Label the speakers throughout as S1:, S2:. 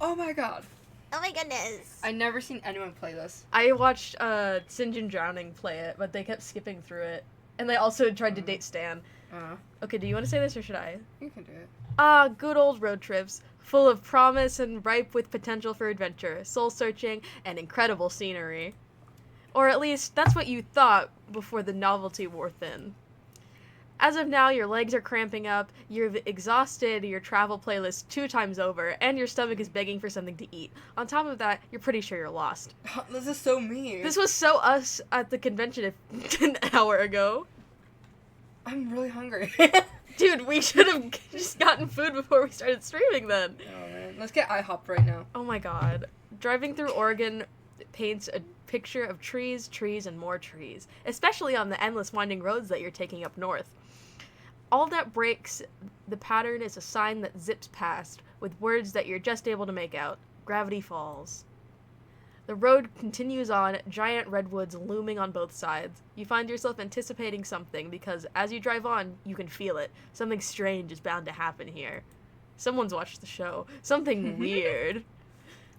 S1: Oh my god.
S2: Oh my goodness.
S1: I never seen anyone play this.
S3: I watched Sinjin Drowning play it, but they kept skipping through it. And they also tried to date Stan. Okay, do you want to say this or should I?
S1: You can do it.
S3: Ah, good old road trips, full of promise and ripe with potential for adventure, soul-searching, and incredible scenery. Or at least, that's what you thought before the novelty wore thin. As of now, your legs are cramping up, you've exhausted your travel playlist 2 times over, and your stomach is begging for something to eat. On top of that, you're pretty sure you're lost.
S1: This is so mean.
S3: This was so us at the convention an hour ago.
S1: I'm really hungry.
S3: Dude, we should have just gotten food before we started streaming then.
S1: Oh man, let's get IHOP right now.
S3: Oh my god. Driving through Oregon paints a picture of trees, and more trees, especially on the endless winding roads that you're taking up north. All that breaks the pattern is a sign that zips past, with words that you're just able to make out. Gravity Falls. The road continues on, giant redwoods looming on both sides. You find yourself anticipating something because as you drive on, you can feel it. Something strange is bound to happen here. Someone's watched the show. Something weird.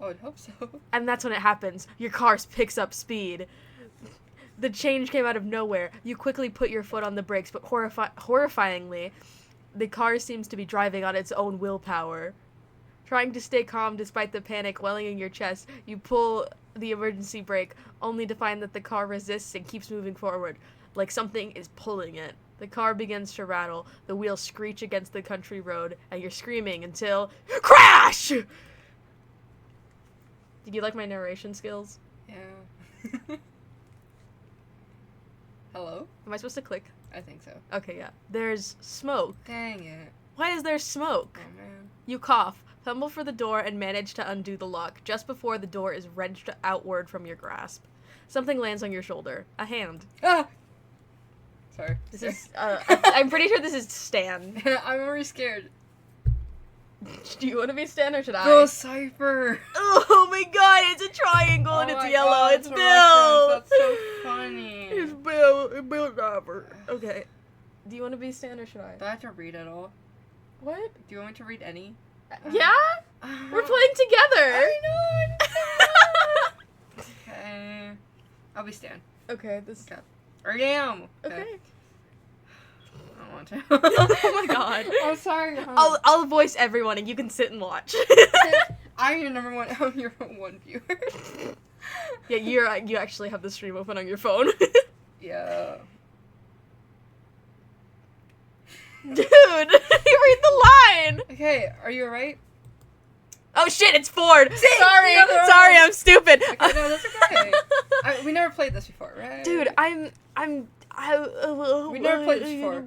S1: Oh, I'd hope so.
S3: And that's when it happens. Your car picks up speed. The change came out of nowhere. You quickly put your foot on the brakes, but horrifyingly, the car seems to be driving on its own willpower. Trying to stay calm despite the panic welling in your chest, you pull the emergency brake, only to find that the car resists and keeps moving forward, like something is pulling it. The car begins to rattle, the wheels screech against the country road, and you're screaming until... CRASH! Did you like my narration skills?
S1: Yeah. Hello?
S3: Am I supposed to click?
S1: I think so.
S3: Okay, yeah. There's smoke.
S1: Dang it.
S3: Why is there smoke?
S1: Oh man.
S3: You cough, fumble for the door, and manage to undo the lock just before the door is wrenched outward from your grasp. Something lands on your shoulder. A hand.
S1: Ah! Sorry.
S3: This is, I'm pretty sure this is Stan.
S1: I'm already scared.
S3: Do you want to be Stan or should I?
S1: Go Cypher!
S3: Oh my god, it's a triangle and
S1: Oh
S3: it's
S1: my
S3: yellow.
S1: God,
S3: It's
S1: a
S3: Bill!
S1: reference. That's so funny.
S3: It's Bill. Bill Robert. Okay. Do you want to be Stan or should I?
S1: Do I have to read at all?
S3: What?
S1: Do you want me to read any?
S3: Yeah? We're playing together!
S1: I know! Okay. I'll be Stan.
S3: Okay, this...
S1: Okay. Or damn!
S3: Okay.
S1: I don't want to.
S3: Oh my god.
S1: I'm sorry.
S3: I'll voice everyone and you can sit and watch.
S1: I'm your number one. I'm your one viewer.
S3: Yeah, you actually have the stream open on your phone.
S1: Yeah.
S3: Dude, you read the line.
S1: Okay, are you alright?
S3: Oh shit, it's Ford.
S1: See?
S3: Sorry,
S1: Yeah, they're
S3: sorry,
S1: right.
S3: I'm stupid.
S1: Okay, no, that's okay. We never played this before, right?
S3: Dude,
S1: We never played this before,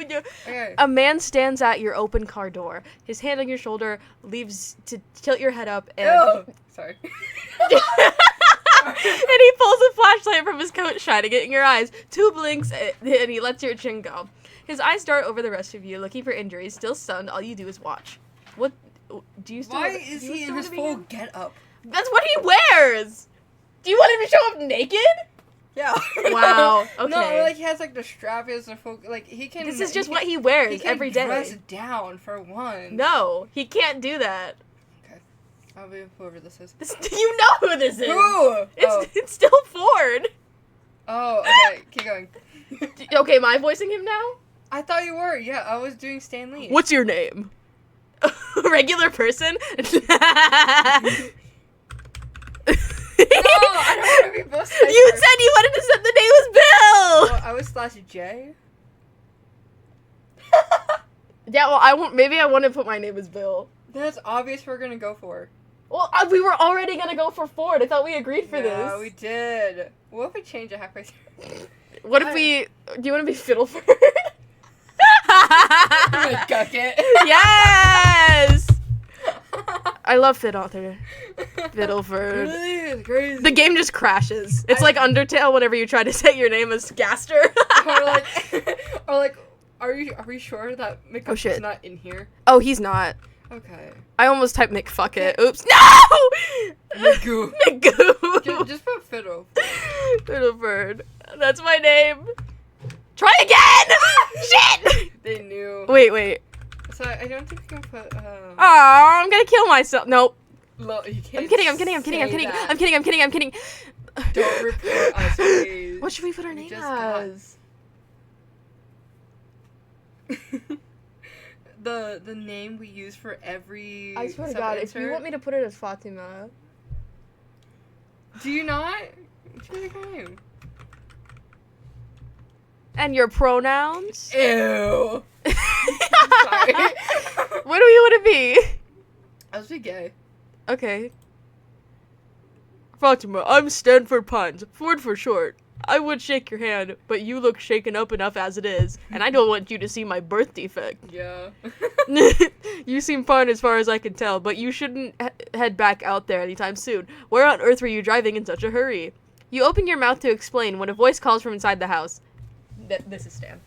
S1: Okay.
S3: A man stands at your open car door. His hand on your shoulder leaves to tilt your head up and...
S1: Ew. Sorry.
S3: And he pulls a flashlight from his coat, shining it in your eyes. 2 blinks, and he lets your chin go. His eyes dart over the rest of you, looking for injuries. Still stunned, all you do is watch. What? Do you still?
S1: Why is he in his full get-up?
S3: That's what he wears! Do you want him to show up naked?
S1: Yeah.
S3: Wow, okay.
S1: No, like he has like the strap, he has the full, like he can...
S3: This is just what he wears
S1: he can
S3: every day.
S1: dress down for one.
S3: No, he can't do that.
S1: Okay. I'll be whoever this is.
S3: You know who this is!
S1: Who?
S3: It's still Ford!
S1: Oh, okay, keep going.
S3: Okay, am I voicing him now?
S1: I thought you were, yeah, I was doing Stan Lee.
S3: What's your name? Regular person?
S1: No, I don't want to be both sides.
S3: You said you wanted to say the name was Bill!
S1: Well, I was /J.
S3: Yeah, well, maybe I want to put my name as Bill.
S1: That's obvious we're gonna go for.
S3: Well, we were already gonna go for Ford. I thought we agreed for this.
S1: Yeah, we did. What if we change it halfway through?
S3: What if we... Do you want to be Fiddleford?
S1: I'm gonna guck it.
S3: Yes! I love Fiddleford. Fiddleford.
S1: It's crazy.
S3: The game just crashes. It's like Undertale whenever you try to say your name as Gaster.
S1: or like, are we sure that
S3: Oh, shit.
S1: is not in here?
S3: Oh, he's not.
S1: Okay.
S3: I almost typed McFuckit. Oops. No!
S1: Magoo.
S3: Magoo.
S1: Just put Fiddle.
S3: Fiddleford. That's my name. Try again! Shit!
S1: They knew.
S3: Wait.
S1: It's So I don't think we can put.
S3: Oh, I'm gonna kill myself. Nope.
S1: You can't.
S3: I'm kidding. I'm kidding. I'm kidding. I'm
S1: say
S3: kidding.
S1: that.
S3: I'm kidding. I'm kidding. I'm kidding.
S1: Don't report us, please.
S3: What should we put our name as?
S1: The name we use for every.
S3: I swear to God, if you want me to put it as Fatima.
S1: Do you not? Choose your name.
S3: And your pronouns?
S1: Ew. Sorry.
S3: What do you want to be?
S1: I'll be gay.
S3: Okay. Fatima, I'm Stanford Pines. Ford for short. I would shake your hand, but you look shaken up enough as it is, and I don't want you to see my birth defect.
S1: Yeah.
S3: You seem fine as far as I can tell, but you shouldn't head back out there anytime soon. Where on earth were you driving in such a hurry? You open your mouth to explain when a voice calls from inside the house. This is Stan.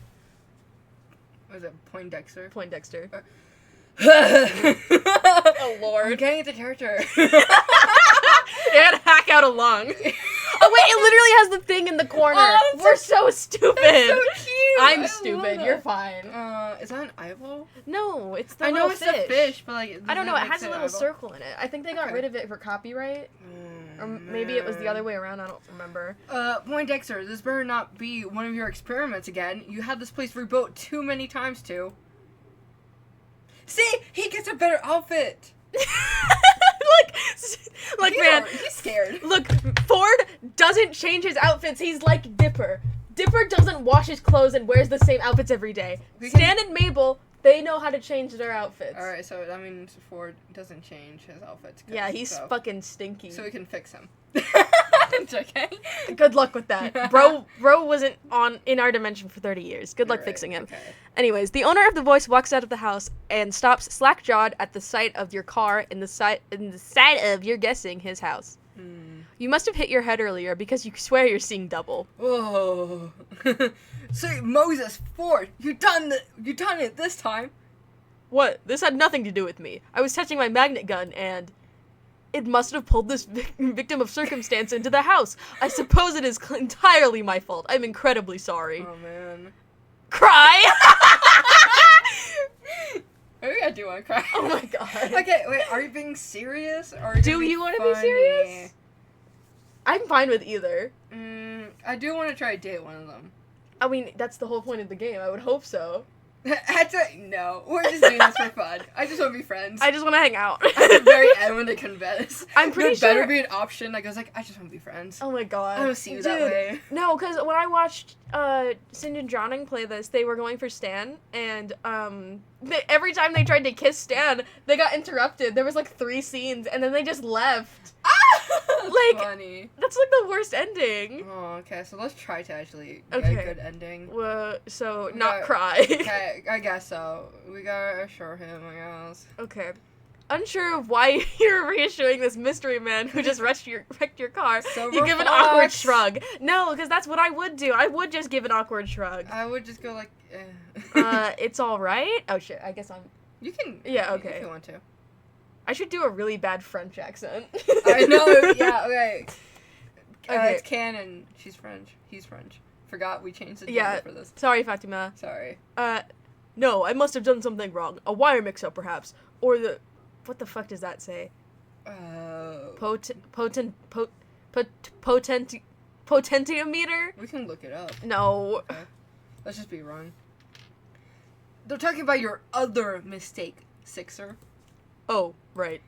S1: Was it Poindexter?
S3: Poindexter.
S1: Oh lord. I'm getting the character.
S3: It had to hack out a lung. Oh wait, it literally has the thing in the corner.
S1: Oh,
S3: we're so stupid.
S1: That's so cute.
S3: I'm stupid. You're fine.
S1: Is that an eyeball?
S3: No, it's the
S1: I know
S3: little
S1: it's
S3: fish.
S1: the fish, but like
S3: I don't know. It
S1: makes
S3: has a little
S1: eyeball?
S3: circle in it. I think they got
S1: Okay.
S3: rid of it for copyright, or maybe it was the other way around. I don't remember.
S1: Poindexter, this better not be one of your experiments again. You had this place rebuilt too many times too. See, he gets a better outfit.
S3: Like man,
S1: He's scared.
S3: look, Ford doesn't change his outfits. He's like Dipper. Dipper doesn't wash his clothes and wears the same outfits every day. Stan and Mabel, they know how to change their outfits.
S1: All right, so that means Ford doesn't change his outfits.
S3: Yeah, he's fucking stinky.
S1: So we can fix him. It's okay.
S3: Good luck with that. Bro wasn't in our dimension for 30 years. Good luck fixing him.
S1: Okay.
S3: Anyways, the owner of the voice walks out of the house and stops slack-jawed at the sight of your car in the sight of you're guessing his house. You must have hit your head earlier because you swear you're seeing double.
S1: Oh. See, Moses, Ford, you done it this time.
S3: What? This had nothing to do with me. I was touching my magnet gun and it must have pulled this victim of circumstance into the house. I suppose it is entirely my fault. I'm incredibly sorry.
S1: Oh man.
S3: Cry!
S1: Maybe I do want to cry.
S3: Oh my god.
S1: Okay, wait, are you being serious? Or
S3: Do you want to be serious? I'm fine with either.
S1: I do want to try to date one of them.
S3: I mean, that's the whole point of the game. I would hope so.
S1: No, we're just doing this for fun. I just want to be friends.
S3: I just want to hang out.
S1: At the very end when they confess.
S3: I'm pretty
S1: there
S3: sure...
S1: better be an option that goes like, I just want to be friends.
S3: Oh my god.
S1: I don't see you that way.
S3: No, because when I watched Sin and Drowning play this, they were going for Stan, and every time they tried to kiss Stan, they got interrupted. There was like 3 scenes, and then they just left.
S1: That's funny.
S3: That's like the worst ending.
S1: Oh, okay, so let's try to actually
S3: Okay.
S1: get a good ending.
S3: So,
S1: We
S3: not
S1: gotta-
S3: cry.
S1: Okay, I guess so. We gotta assure him, I guess.
S3: Okay. Unsure of why you're reassuring this mystery man who just wrecked your car,
S1: Silver
S3: you give an awkward
S1: fox.
S3: shrug. No, because that's what I would do. I would just give an awkward shrug.
S1: I would just go like,
S3: It's alright? Oh shit, I guess I'm...
S1: You can.
S3: Yeah, okay.
S1: If you want to.
S3: I should do a really bad French accent.
S1: I know, yeah, okay.
S3: Okay.
S1: It's canon. She's French. He's French. Forgot we changed the gender
S3: Yeah.
S1: for this.
S3: Sorry, Fatima.
S1: Sorry.
S3: No, I must have done something wrong. A wire mix-up, perhaps. Or the... What the fuck does that say? Potentiometer?
S1: We can look it up.
S3: No.
S1: Okay. Let's just be wrong. They're talking about your other mistake, Sixer.
S3: Oh, right.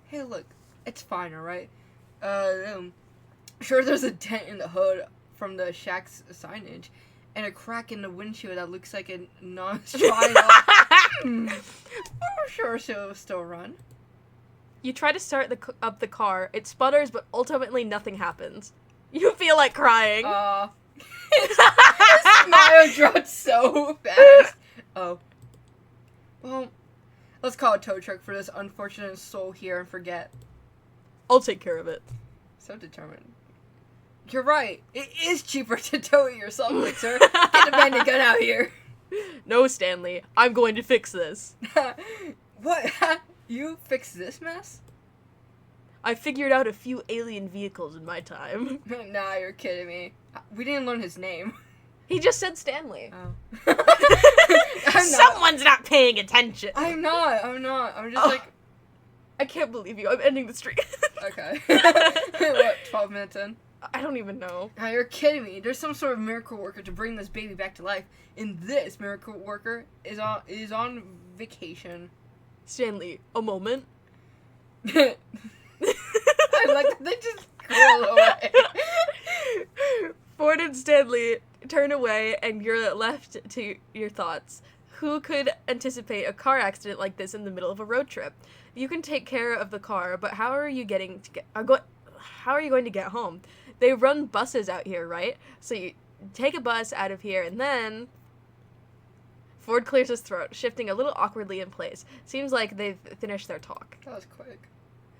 S1: Hey, look. It's fine, alright? Sure, there's a dent in the hood from the shack's signage, and a crack in the windshield that looks like a non-trial. Sure, she'll still run.
S3: You try to start up the car. It sputters, but ultimately nothing happens. You feel like crying.
S1: His smile dropped so fast. Oh. Well, let's call a tow truck for this unfortunate soul here and forget.
S3: I'll take care of it.
S1: So determined. You're right. It is cheaper to tow it yourself, Mixer. Get the bandit gun out here.
S3: No, Stanley. I'm going to fix this.
S1: What? You fix this mess?
S3: I figured out a few alien vehicles in my time.
S1: Nah, you're kidding me. We didn't learn his name.
S3: He just said Stanley.
S1: Oh.
S3: Someone's not paying attention.
S1: I'm not. I'm just like...
S3: I can't believe you. I'm ending the stream.
S1: Okay. What, 12 minutes in?
S3: I don't even know.
S1: Now you're kidding me. There's some sort of miracle worker to bring this baby back to life. And this miracle worker is on vacation.
S3: Stanley, a moment.
S1: I like that they just scroll away.
S3: Ford and Stanley turn away, and you're left to your thoughts. Who could anticipate a car accident like this in the middle of a road trip? You can take care of the car, but how are you going to get home? They run buses out here, right? So you take a bus out of here, and then... Ford clears his throat, shifting a little awkwardly in place. Seems like they've finished their talk.
S1: That was quick.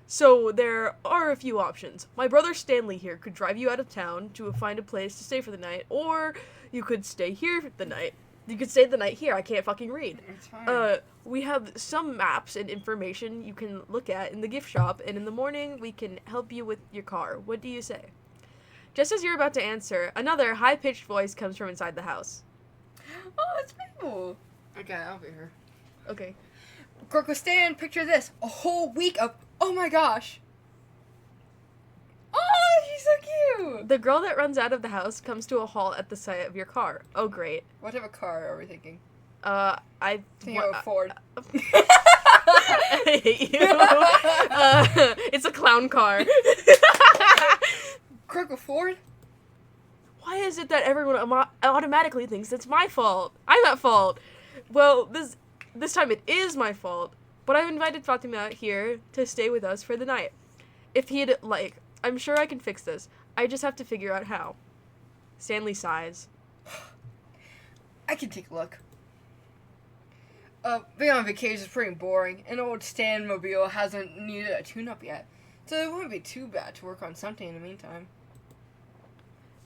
S3: So there are a few options. My brother Stanley here could drive you out of town to find a place to stay for the night, or you could stay here for the night. You could stay the night here. I can't fucking read.
S1: It's fine.
S3: We have some maps and information you can look at in the gift shop, and in the morning we can help you with your car. What do you say? Just as you're about to answer, another high-pitched voice comes from inside the house.
S1: Oh, it's people. Okay, I'll be here.
S3: Okay.
S1: Gorko, Stan, picture this. A whole week of... Oh my gosh. Oh, she's so cute.
S3: The girl that runs out of the house comes to a halt at the sight of your car. Oh, great.
S1: What type of car are we thinking?
S3: I
S1: think of a Ford.
S3: I hate you. It's a clown car.
S1: Gorko, Ford?
S3: Why is it that everyone automatically thinks it's my fault? I'm at fault. Well, this time it is my fault. But I've invited Fatima out here to stay with us for the night. If he'd like, I'm sure I can fix this. I just have to figure out how. Stanley sighs.
S1: I can take a look. Being on vacation is pretty boring. An old Stan-mobile hasn't needed a tune-up yet. So it wouldn't be too bad to work on something in the meantime.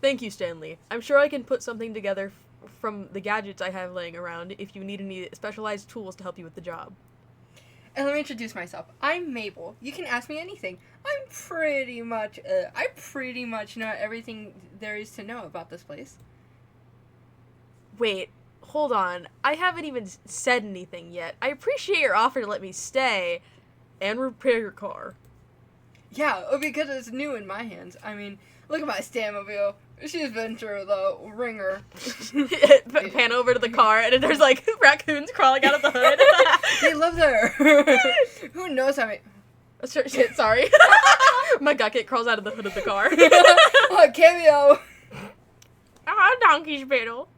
S3: Thank you, Stanley. I'm sure I can put something together from the gadgets I have laying around if you need any specialized tools to help you with the job.
S1: And let me introduce myself. I'm Mabel. You can ask me anything. I pretty much know everything there is to know about this place.
S3: Wait, hold on. I haven't even said anything yet. I appreciate your offer to let me stay and repair your car.
S1: Yeah, because it's new in my hands. I mean, look at my Stan-mobile. She's been through the ringer.
S3: Pan over to the car, and there's like raccoons crawling out of the hood.
S1: They live there. Who knows how many...
S3: Shit, sorry. My gucket crawls out of the hood of the car.
S1: Oh, cameo.
S3: Donkey spittle.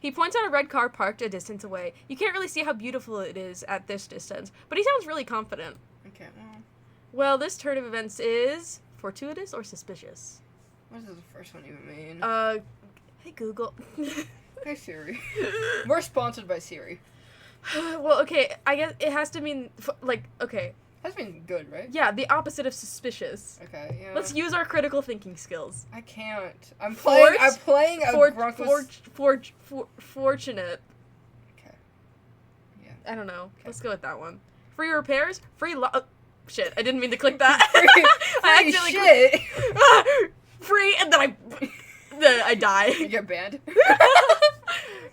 S3: He points out a red car parked a distance away. You can't really see how beautiful it is at this distance, but he sounds really confident.
S1: Okay,
S3: well, this turn of events is fortuitous or suspicious?
S1: What does the first one even mean?
S3: Hey Google.
S1: Hey Siri. We're sponsored by Siri.
S3: Well, okay, I guess it has to mean, okay.
S1: That's been good, right?
S3: Yeah, the opposite of suspicious.
S1: Okay, yeah.
S3: Let's use our critical thinking skills.
S1: I can't. I'm playing a
S3: fortunate.
S1: Okay. Yeah.
S3: I don't know. Okay. Let's go with that one. Free repairs, shit, I didn't mean to click that. I accidentally free, and then I die.
S1: You get banned.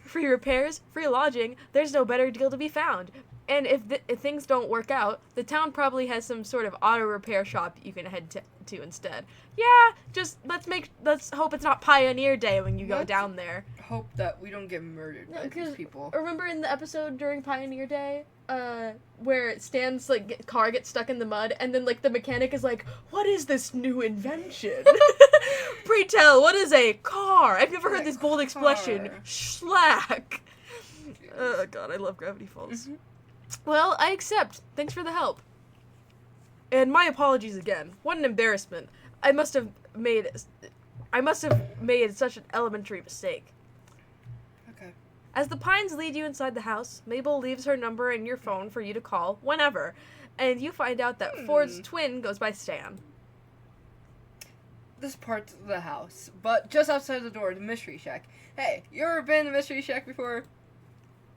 S3: Free repairs, free lodging, there's no better deal to be found. And if things don't work out, the town probably has some sort of auto repair shop you can head to instead. Yeah, just let's hope it's not Pioneer Day when you go down there.
S1: Hope that we don't get murdered by these people.
S3: Remember in the episode during Pioneer Day, where Stan's car gets stuck in the mud, and then the mechanic is like, "What is this new invention?" Pray tell, what is a car? I've never heard this bold expression. Schlack. Oh god, I love Gravity Falls. Mm-hmm. Well, I accept. Thanks for the help. And my apologies again. What an embarrassment. I must have made such an elementary mistake.
S1: Okay.
S3: As the pines lead you inside the house, Mabel leaves her number in your phone for you to call whenever, and you find out that Ford's twin goes by Stan.
S1: This part's the house, but just outside the door, the Mystery Shack. Hey, you ever been to Mystery Shack before?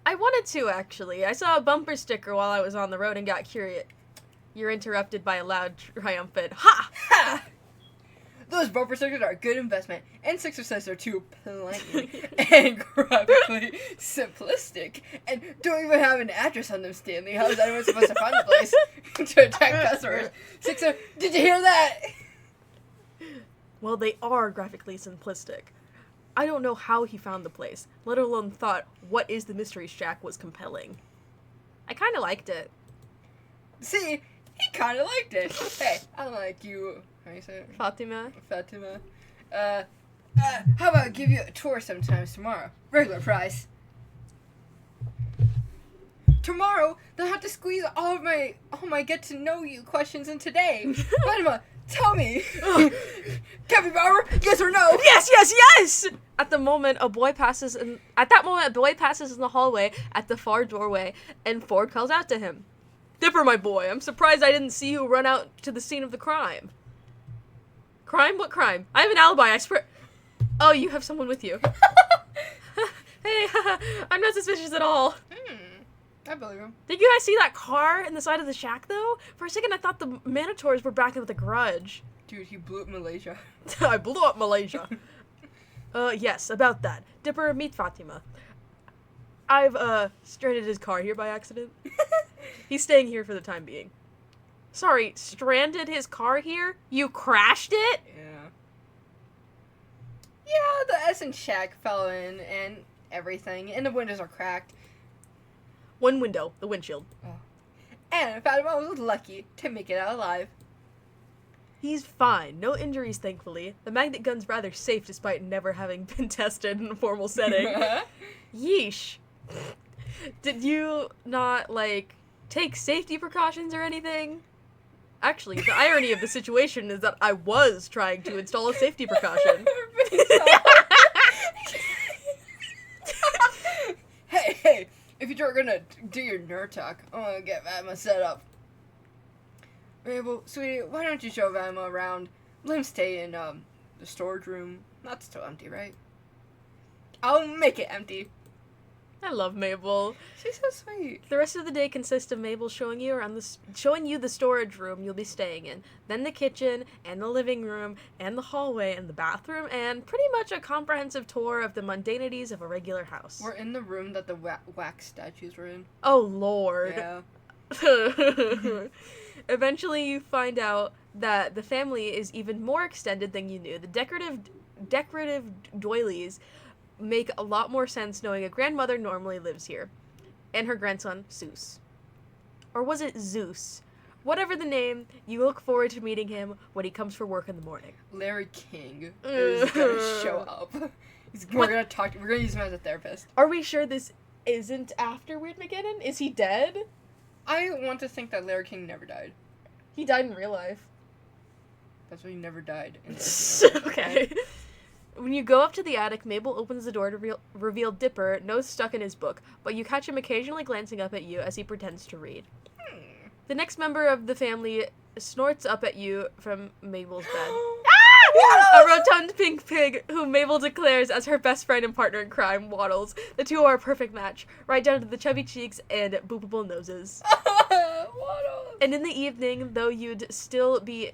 S3: I wanted to, actually. I saw a bumper sticker while I was on the road and got curious. You're interrupted by a loud, triumphant, "Ha!
S1: Ha!" Those bumper stickers are a good investment, and 6 says they're too plain and graphically simplistic, and don't even have an address on them, Stanley. How is anyone supposed to find the place to attack customers? 6, did you hear that?
S3: Well, they are graphically simplistic. I don't know how he found the place, let alone thought what is the Mystery Shack was compelling. I kind of liked it.
S1: See, he kind of liked it. Hey, I like you. How do you say it?
S3: Fatima?
S1: Fatima. How about I give you a tour sometimes tomorrow? Regular price. Tomorrow, they'll have to squeeze all my get-to-know-you questions in today. Fatima, tell me. Capybara, yes or no?
S3: Yes, yes, yes! At that moment, a boy passes in the hallway at the far doorway, and Ford calls out to him. Dipper, my boy, I'm surprised I didn't see you run out to the scene of the crime. Crime? What crime? I have an alibi, I swear. Oh, you have someone with you. Hey, I'm not suspicious at all.
S1: I believe him.
S3: Did you guys see that car in the side of the shack, though? For a second, I thought the Manitors were back with a grudge.
S1: Dude, he blew up Malaysia.
S3: I blew up Malaysia. Yes, about that. Dipper, meet Fatima. I've, stranded his car here by accident. He's staying here for the time being. Sorry, stranded his car here? You crashed it?
S1: Yeah. Yeah, the Essence Shack fell in and everything, and the windows are cracked.
S3: One window, the windshield.
S1: Oh. And Fatima was lucky to make it out alive.
S3: He's fine. No injuries, thankfully. The magnet gun's rather safe despite never having been tested in a formal setting. Yeesh. Did you not, take safety precautions or anything? Actually, the irony of the situation is that I was trying to install a safety precaution.
S1: Hey, if you're gonna do your nerd talk, I wanna get Fatima set up. Mabel, sweetie, why don't you show Fatima around? Let him stay in, the storage room. That's still empty, right? I'll make it empty.
S3: I love Mabel.
S1: She's so sweet.
S3: The rest of the day consists of Mabel showing you the storage room you'll be staying in, then the kitchen, and the living room, and the hallway, and the bathroom, and pretty much a comprehensive tour of the mundanities of a regular house.
S1: We're in the room that the wax statues were in.
S3: Oh, Lord.
S1: Yeah.
S3: Eventually you find out that the family is even more extended than you knew. The decorative doilies make a lot more sense knowing a grandmother normally lives here. And her grandson, Zeus. Or was it Zeus? Whatever the name, you look forward to meeting him when he comes for work in the morning.
S1: Larry King is gonna show up. We're gonna use him as a therapist.
S3: Are we sure this isn't after Weird McGinnon? Is he dead?
S1: I want to think that Larry King never died.
S3: He died in real life.
S1: That's why he never died.
S3: Okay. When you go up to the attic, Mabel opens the door to reveal Dipper, nose stuck in his book, but you catch him occasionally glancing up at you as he pretends to read. The next member of the family snorts up at you from Mabel's bed. A rotund pink pig, whom Mabel declares as her best friend and partner in crime, waddles. The two are a perfect match, right down to the chubby cheeks and boopable noses. And in the evening, though you'd still been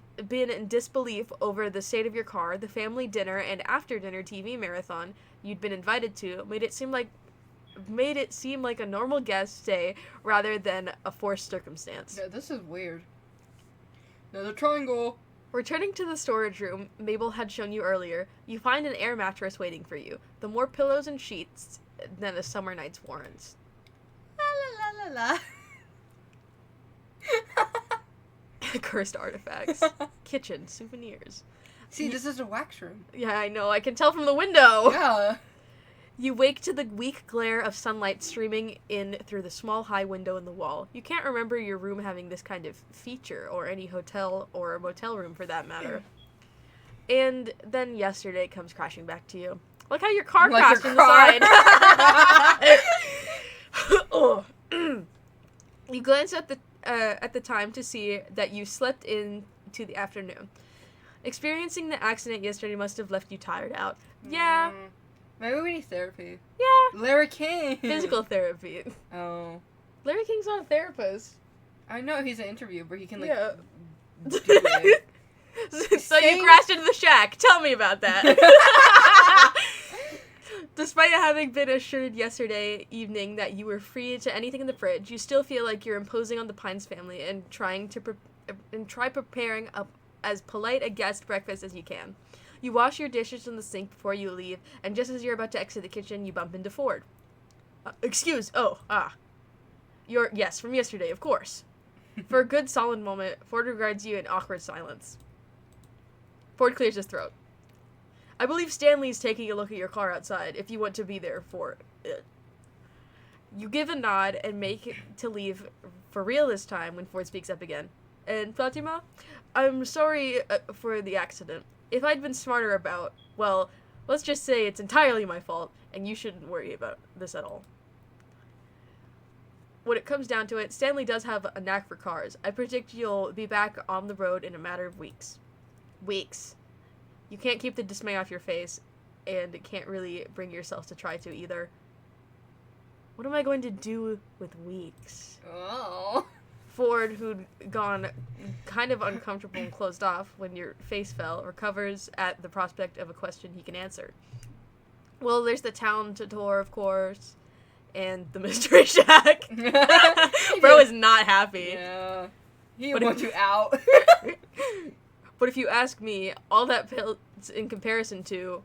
S3: in disbelief over the state of your car, the family dinner and after-dinner TV marathon you'd been invited to made it seem like a normal guest stay rather than a forced circumstance.
S1: Yeah, this is weird. Another triangle.
S3: Returning to the storage room Mabel had shown you earlier, you find an air mattress waiting for you. The more pillows and sheets than a summer night's warrants.
S1: La la la la.
S3: Cursed artifacts. Kitchen. Souvenirs.
S1: See, this is a wax room.
S3: Yeah, I know. I can tell from the window.
S1: Yeah.
S3: You wake to the weak glare of sunlight streaming in through the small high window in the wall. You can't remember your room having this kind of feature, or any hotel or motel room for that matter. And then yesterday comes crashing back to you. Like how your car crashed on the side. You glance at the time to see that you slept into the afternoon. Experiencing the accident yesterday must have left you tired out. Yeah.
S1: Maybe we need therapy.
S3: Yeah.
S1: Larry King.
S3: Physical therapy.
S1: Oh.
S3: Larry King's not a therapist.
S1: I know he's an interviewer, but he can, do
S3: Yeah.
S1: it.
S3: So you crashed into the shack. Tell me about that. Despite having been assured yesterday evening that you were free to anything in the fridge, you still feel like you're imposing on the Pines family and try preparing as polite a guest breakfast as you can. You wash your dishes in the sink before you leave, and just as you're about to exit the kitchen, you bump into Ford. Yes, from yesterday, of course. For a good solid moment, Ford regards you in awkward silence. Ford clears his throat. I believe Stanley's taking a look at your car outside, if you want to be there for it. You give a nod and make to leave for real this time when Ford speaks up again. And Fatima, I'm sorry for the accident. If I'd been smarter about, well, let's just say it's entirely my fault, and you shouldn't worry about this at all. When it comes down to it, Stanley does have a knack for cars. I predict you'll be back on the road in a matter of weeks. Weeks. You can't keep the dismay off your face, and can't really bring yourself to try to either. What am I going to do with weeks?
S1: Oh.
S3: Ford, who'd gone kind of uncomfortable and closed off when your face fell, recovers at the prospect of a question he can answer. Well, there's the town to tour, of course, and the mystery shack. Bro is not happy.
S1: Yeah. He wants you out.
S3: But if you ask me, all that pales in comparison to...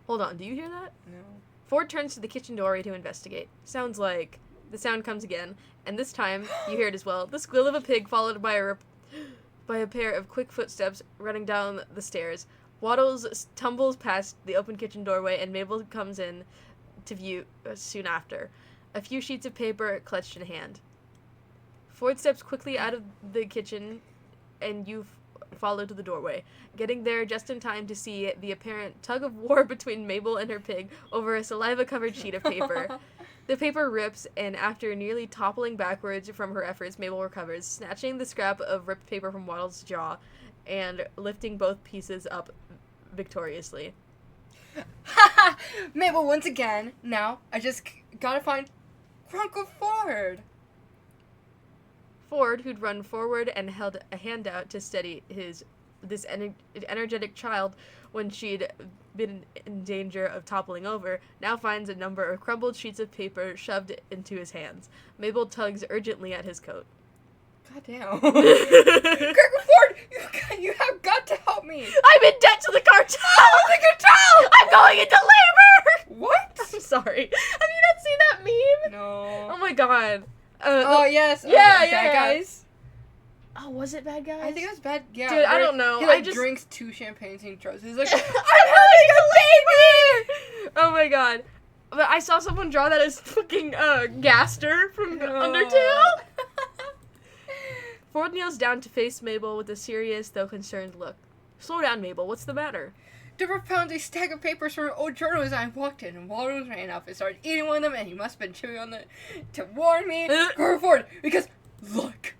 S3: Hold on, do you hear that?
S1: No.
S3: Ford turns to the kitchen doorway to investigate. Sounds like... The sound comes again, and this time, you hear it as well. The squeal of a pig followed by a pair of quick footsteps running down the stairs. Waddles tumbles past the open kitchen doorway, and Mabel comes in to view soon after. A few sheets of paper clutched in hand. Ford steps quickly out of the kitchen, and you follow to the doorway, getting there just in time to see the apparent tug-of-war between Mabel and her pig over a saliva-covered sheet of paper. The paper rips, and after nearly toppling backwards from her efforts, Mabel recovers, snatching the scrap of ripped paper from Waddle's jaw and lifting both pieces up victoriously.
S1: Mabel, once again, now I just gotta find Uncle Ford.
S3: Ford, who'd run forward and held a hand out to steady this energetic child when she'd been in danger of toppling over, now finds a number of crumbled sheets of paper shoved into his hands. Mabel tugs urgently at his coat.
S1: Goddamn. Uncle Ford, you have got to help me.
S3: I'm in debt to the cartel!
S1: The cartel!
S3: I'm going into labor!
S1: What?
S3: I'm sorry. Have you not seen that meme?
S1: No.
S3: Oh my god.
S1: Yes.
S3: Yeah.
S1: Bad guys.
S3: Oh, was it Bad Guys?
S1: I think it was bad. Yeah.
S3: Dude, I don't know.
S1: He
S3: I just
S1: drinks 2 champagnes and he throws. He's like,
S3: I'm having a baby! Oh my god. But I saw someone draw that as fucking Gaster from Undertale. Ford kneels down to face Mabel with a serious though concerned look. Slow down, Mabel. What's the matter?
S1: Deborah found a stack of papers from an old journalist and I walked in and Waddles ran up and started eating one of them and he must have been chewing on it to warn me. Go Ford, because look.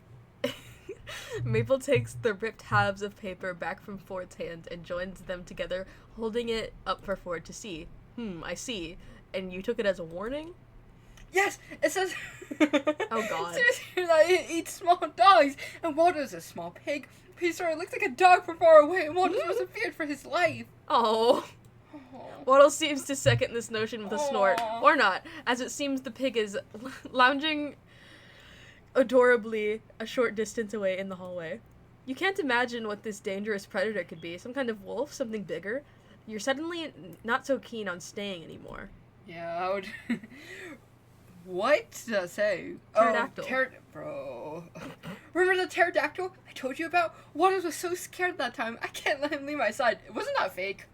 S3: Mabel takes the ripped halves of paper back from Ford's hand and joins them together, holding it up for Ford to see. I see. And you took it as a warning?
S1: Yes, it says...
S3: Oh god.
S1: It says here that it eats small dogs and Waddles is a small pig. He sort of looks like a dog from far away and Waddles wasn't feared for his life.
S3: Oh. Waddle seems to second this notion with a snort. Or not, as it seems the pig is lounging adorably a short distance away in the hallway. You can't imagine what this dangerous predator could be. Some kind of wolf? Something bigger? You're suddenly not so keen on staying anymore.
S1: Yeah, I would... What did I say?
S3: Pterodactyl.
S1: Bro. Remember the pterodactyl I told you about? Waddles was so scared that time. I can't let him leave my side. Wasn't that fake?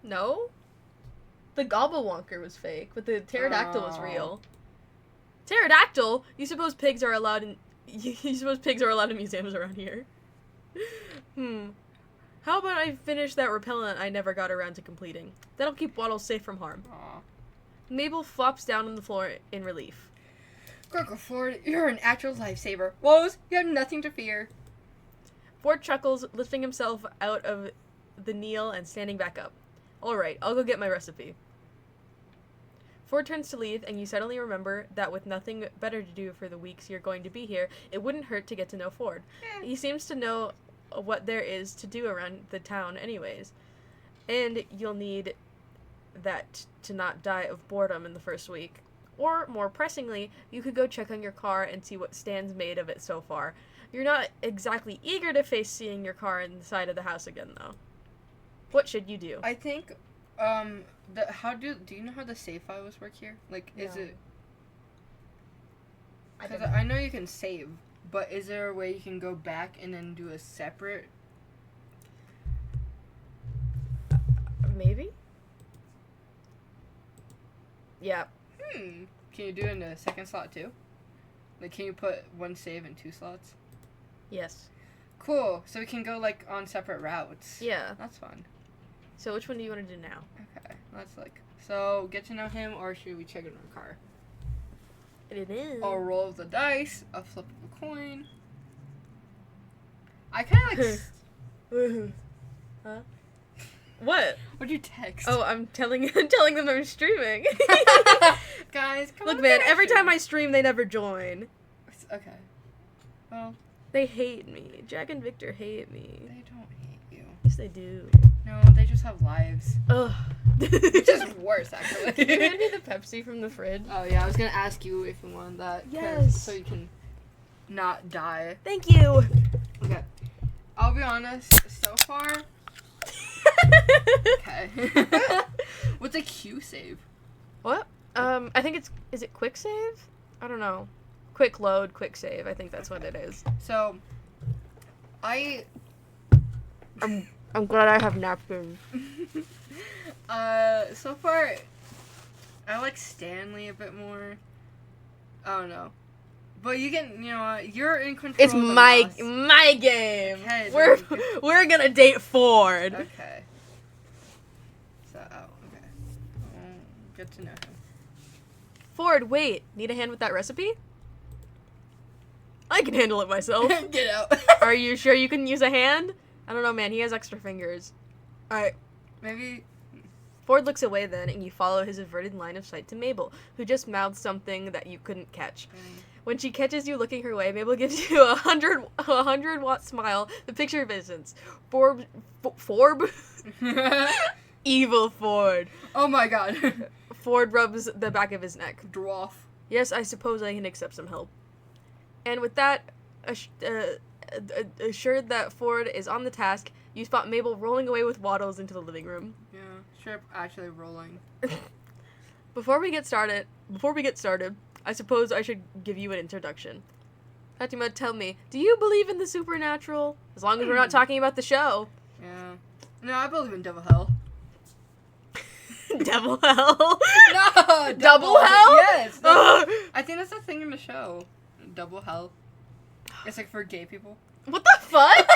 S3: No? The Gobblewonker was fake, but the pterodactyl was real. Pterodactyl? You suppose pigs are allowed in museums around here? How about I finish that repellent I never got around to completing? That'll keep Waddles safe from harm.
S1: Aww.
S3: Mabel flops down on the floor in relief.
S1: Gregor Ford, you're an actual lifesaver. Woes, you have nothing to fear.
S3: Ford chuckles, lifting himself out of the kneel and standing back up. Alright, I'll go get my recipe. Ford turns to leave, and you suddenly remember that with nothing better to do for the weeks you're going to be here, it wouldn't hurt to get to know Ford. He seems to know what there is to do around the town anyways. And you'll need that to not die of boredom in the first week. Or, more pressingly, you could go check on your car and see what Stan's made of it so far. You're not exactly eager to face seeing your car inside of the house again, though. What should you do?
S1: I think, do you know how the save files work here? Like, is
S3: No.
S1: it... Because I know you can save, but is there a way you can go back and then do a separate...
S3: Maybe? Yeah.
S1: Can you do it in the second slot, too? Like, can you put one save in 2 slots?
S3: Yes.
S1: Cool. So we can go, like, on separate routes.
S3: Yeah.
S1: That's fun.
S3: So which one do you want to do now?
S1: Okay. That's, like... So, get to know him, or should we check in our car?
S3: It is.
S1: A roll of the dice, a flip of a coin. I kind of like...
S3: Huh? What?
S1: What'd you text?
S3: Oh, I'm telling them I'm streaming.
S1: Guys, come on.
S3: Look, man, every time I stream, they never join.
S1: Okay. Well,
S3: They hate me. Jack and Victor hate me.
S1: they don't hate you.
S3: Yes, they do.
S1: No, they just have lives.
S3: Ugh.
S1: Which is worse, actually.
S3: Can you hand me the Pepsi from the fridge?
S1: Oh, yeah, I was gonna ask you if you wanted that. 'cause-
S3: Yes.
S1: So you can not die.
S3: Thank you.
S1: Okay. I'll be honest, so far... Okay. What's a Q save?
S3: What? I think is it quick save? I don't know. Quick load, quick save. I think that's what it is.
S1: So,
S3: I'm glad I have napkins.
S1: So far, I like Stanley a bit more. I don't know. But you can, you know, you're in control.
S3: It's
S1: of the
S3: my game.
S1: Okay,
S3: We're gonna date Ford.
S1: Okay. So, okay. Good to know him.
S3: Ford, wait. Need a hand with that recipe? I can handle it myself.
S1: Get out.
S3: Are you sure you can use a hand? I don't know, man. He has extra fingers. Alright.
S1: Maybe.
S3: Ford looks away then, and you follow his averted line of sight to Mabel, who just mouthed something that you couldn't catch. When she catches you looking her way, Mabel gives you a 100-watt smile, the picture visits. Forb? Evil Ford.
S1: Oh my god.
S3: Ford rubs the back of his neck.
S1: Dwarf.
S3: Yes, I suppose I can accept some help. And with that, assured that Ford is on the task, you spot Mabel rolling away with Waddles into the living room.
S1: Yeah, ship actually rolling.
S3: Before we get started, I suppose I should give you an introduction. Fatima, tell me, do you believe in the supernatural? As long as we're not talking about the show.
S1: Yeah. No, I believe in Devil Hell.
S3: Devil hell?
S1: No!
S3: Double hell?
S1: Yes!
S3: Ugh.
S1: I think that's the thing in the show. Double hell. It's like for gay people.
S3: What the fuck?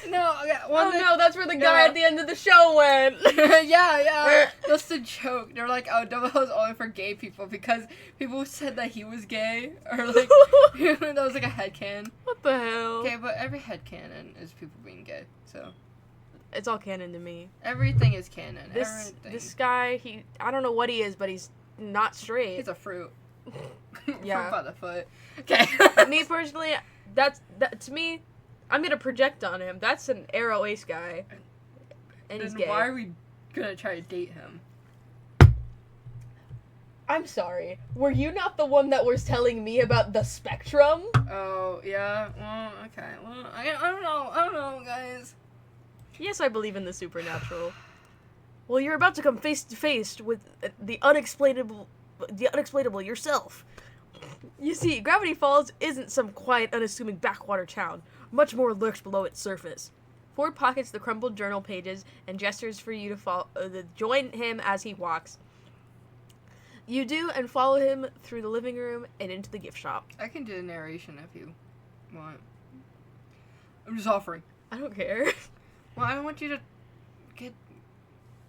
S1: No, okay.
S3: Oh no, that's where the guy at the end of the show went.
S1: yeah. That's the joke. They're like, oh, double hell is only for gay people because people said that he was gay. Or like, that was like a headcanon.
S3: What the hell?
S1: Okay, but every headcanon is people being gay, so.
S3: It's all canon to me.
S1: Everything is canon.
S3: This guy, I don't know what he is, but he's not straight.
S1: He's a fruit.
S3: Yeah.
S1: Fruit by the foot. Okay.
S3: Me personally, that to me, I'm gonna project on him. That's an arrow ace guy, and he's
S1: Then
S3: gay.
S1: why are we gonna try to date him?
S3: I'm sorry. Were you not the one that was telling me about the spectrum?
S1: Oh yeah. Well, okay. Well, I don't know. I don't know, guys.
S3: Yes, I believe in the supernatural. Well, you're about to come face to face with the unexplainable yourself. You see, Gravity Falls isn't some quiet, unassuming backwater town. Much more lurks below its surface. Ford pockets the crumpled journal pages and gestures for you to join him as he walks. You do, and follow him through the living room and into the gift shop.
S1: I can do the narration if you want. I'm just offering.
S3: I don't care.
S1: Well, I don't want you to get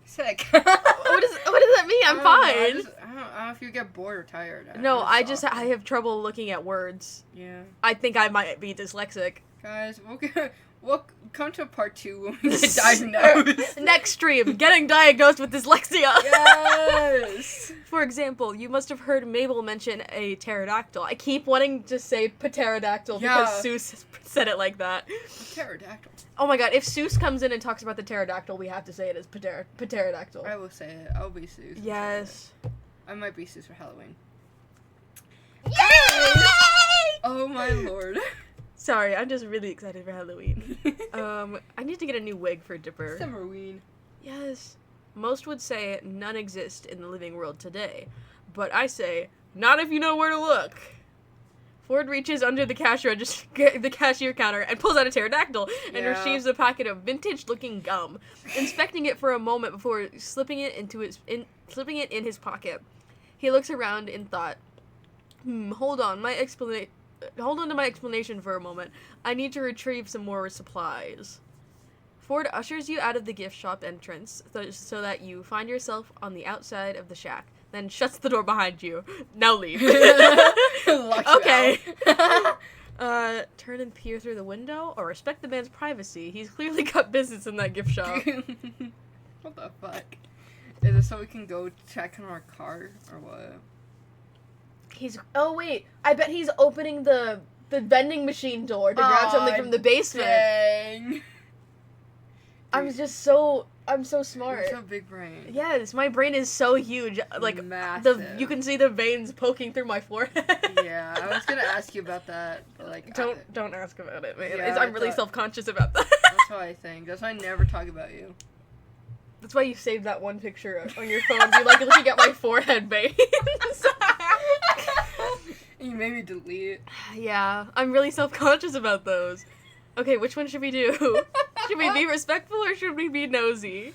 S1: sick.
S3: What does that mean? I'm fine.
S1: I don't know if you get bored or tired.
S3: No, I have trouble looking at words.
S1: Yeah.
S3: I think I might be dyslexic.
S1: Guys, we'll come to part 2 when we get diagnosed.
S3: Next stream, getting diagnosed with dyslexia.
S1: Yes!
S3: For example, you must have heard Mabel mention a pterodactyl. I keep wanting to say pterodactyl because Seuss said it like that.
S1: Pterodactyl.
S3: Oh my god, if Seuss comes in and talks about the pterodactyl, we have to say it as pterodactyl.
S1: I will say it. I'll be Seuss.
S3: Yes.
S1: I might be Seuss for Halloween.
S3: Yay!
S1: Oh my lord.
S3: Sorry, I'm just really excited for Halloween. I need to get a new wig for Dipper.
S1: Summerween.
S3: Yes. Most would say none exist in the living world today, but I say, not if you know where to look. Ford reaches under the the cashier counter and pulls out a pterodactyl and receives a packet of vintage-looking gum, inspecting it for a moment before slipping it in his pocket. He looks around in thought. Hold on to my explanation for a moment. I need to retrieve some more supplies. Ford ushers you out of the gift shop entrance so that you find yourself on the outside of the shack, then shuts the door behind you. Now leave. Okay. Turn and peer through the window, or respect the man's privacy. He's clearly got business in that gift shop.
S1: What the fuck? Is it so we can go check on our car, or what?
S3: Oh wait, I bet he's opening the vending machine door to grab something from the basement.
S1: Dang.
S3: I'm so smart.
S1: You're so big brain.
S3: Yes, my brain is so huge. Like,
S1: massive.
S3: you can see the veins poking through my forehead.
S1: Yeah, I was gonna ask you about that, but like...
S3: Don't ask about it, man.
S1: Yeah,
S3: I'm really self-conscious about that.
S1: That's what I think. That's why I never talk about you.
S3: That's why you saved that one picture on your phone. You like looking at my forehead veins.
S1: You made me delete it.
S3: Yeah, I'm really self-conscious about those. Okay, which one should we do? Should we be respectful or should we be nosy?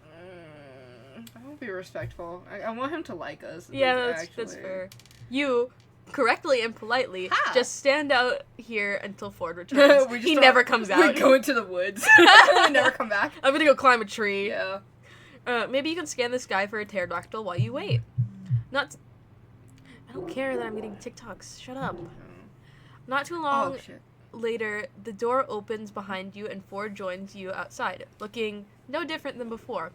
S1: I won't be respectful. I want him to like us.
S3: Yeah, that's fair. You, correctly and politely, just stand out here until Ford returns. He never comes out.
S1: We go into the woods. We never come back.
S3: I'm gonna go climb a tree.
S1: Yeah.
S3: Maybe you can scan the sky for a pterodactyl while you wait. I don't care that I'm getting TikToks. Shut up. Not too long later, the door opens behind you and Ford joins you outside, looking no different than before.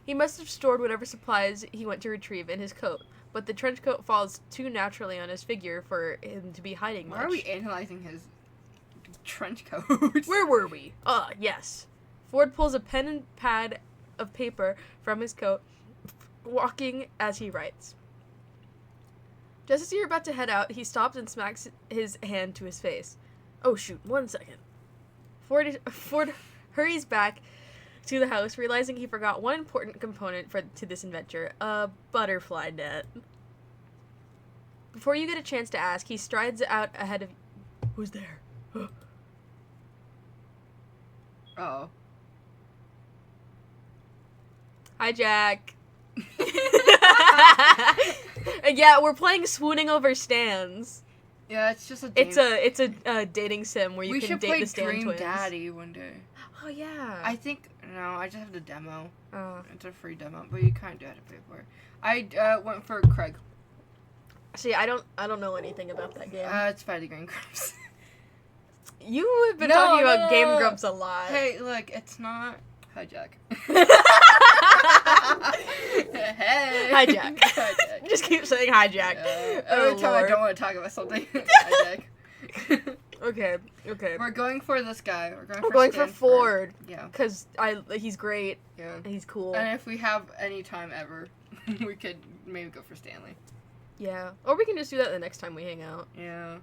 S3: He must have stored whatever supplies he went to retrieve in his coat, but the trench coat falls too naturally on his figure for him to be hiding much.
S1: Why are we analyzing his trench coat?
S3: Where were we? Yes. Ford pulls a pen and pad of paper from his coat, walking as he writes. Just as you're about to head out, he stops and smacks his hand to his face. Oh shoot, 1 second. Ford hurries back to the house, realizing he forgot one important component to this adventure, a butterfly net. Before you get a chance to ask, he strides out ahead of... Who's there?
S1: Oh.
S3: Hi, Jack. Yeah, we're playing Swooning over stands.
S1: Yeah, it's just a
S3: game. It's a dating sim where you can date the Stan twins.
S1: We should play Dream Daddy one day.
S3: Oh yeah.
S1: I think I just have the demo.
S3: Oh.
S1: It's a free demo, but you kind of do have to pay for it. I went for Craig.
S3: See, I don't know anything about that game.
S1: It's Fighting Green Grumps.
S3: You have been talking about Game Grumps a lot.
S1: Hey, look, it's not. Hi, Jack. Hey.
S3: Hi, Jack.
S1: Hi, Jack.
S3: Just keep saying hi, Jack.
S1: Every time I don't want to talk about something. Hi, Jack.
S3: Okay.
S1: We're going for this guy.
S3: We're going for Ford.
S1: Yeah.
S3: Because he's great.
S1: Yeah.
S3: He's cool.
S1: And if we have any time ever, we could maybe go for Stanley.
S3: Yeah. Or we can just do that the next time we hang out.
S1: Yeah.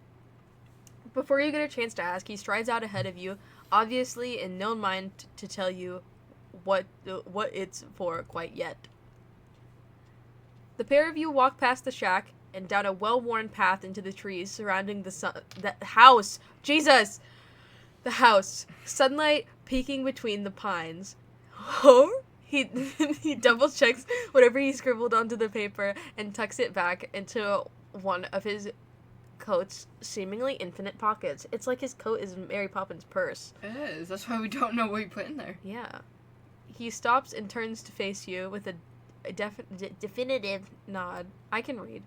S3: Before you get a chance to ask, he strides out ahead of you, obviously in no mind to tell you what it's for quite yet. The pair of you walk past the shack and down a well-worn path into the trees surrounding the house. Jesus! The house. Sunlight peeking between the pines. Oh? He double-checks whatever he scribbled onto the paper and tucks it back into one of his coat's seemingly infinite pockets. It's like his coat is Mary Poppins' purse.
S1: It is. That's why we don't know what he put in there.
S3: Yeah. He stops and turns to face you with a definitive nod. I can read.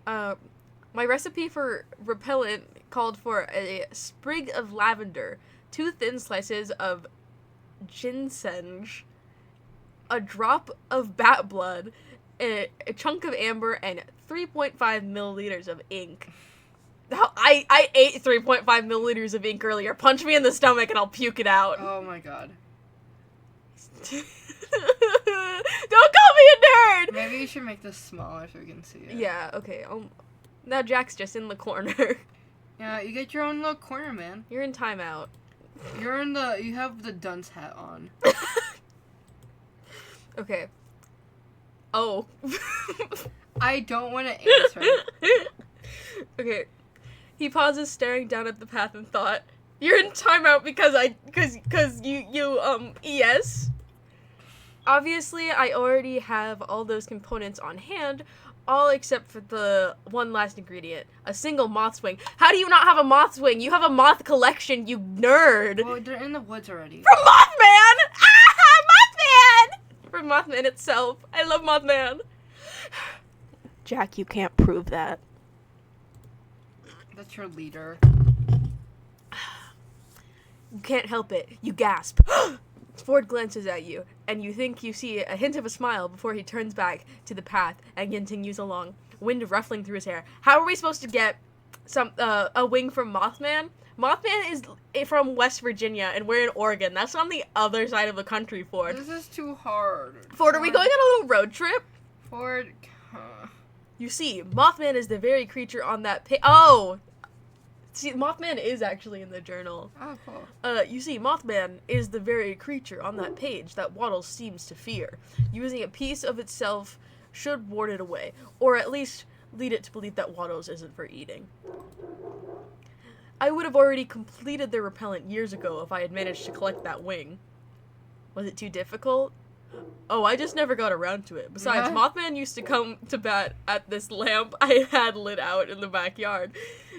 S3: My recipe for repellent called for a sprig of lavender, 2 thin slices of ginseng, a drop of bat blood, a chunk of amber, and 3.5 milliliters of ink. I ate 3.5 milliliters of ink earlier. Punch me in the stomach and I'll puke it out.
S1: Oh my god.
S3: Don't call me a nerd!
S1: Maybe you should make this smaller so we can see it.
S3: Yeah, okay. Now Jack's just in the corner.
S1: Yeah, you get your own little corner, man.
S3: You're in timeout.
S1: You have the dunce hat on.
S3: Okay. Oh.
S1: I don't want to answer.
S3: Okay. He pauses, staring down at the path in thought. You're in timeout because yes. Obviously, I already have all those components on hand, all except for the one last ingredient, a single moth's wing. How do you not have a moth's wing? You have a moth collection, you nerd.
S1: Well, they're in the woods already.
S3: From Mothman! Ah, Mothman! From Mothman itself. I love Mothman. Jack, you can't prove that.
S1: That's your leader.
S3: You can't help it. You gasp. Ford glances at you, and you think you see a hint of a smile before he turns back to the path and continues along, wind ruffling through his hair. How are we supposed to get a wing from Mothman? Mothman is from West Virginia, and we're in Oregon. That's on the other side of the country, Ford.
S1: This is too hard.
S3: Ford, are we going on a little road trip?
S1: Ford,
S3: You see, Mothman is the very creature on that Oh! See, Mothman is actually in the journal.
S1: Oh, cool.
S3: You see, Mothman is the very creature on that page that Waddles seems to fear. Using a piece of itself should ward it away, or at least lead it to believe that Waddles isn't for eating. I would have already completed the repellent years ago if I had managed to collect that wing. Was it too difficult? Oh, I just never got around to it. Besides, Mothman used to come to bat at this lamp I had lit out in the backyard.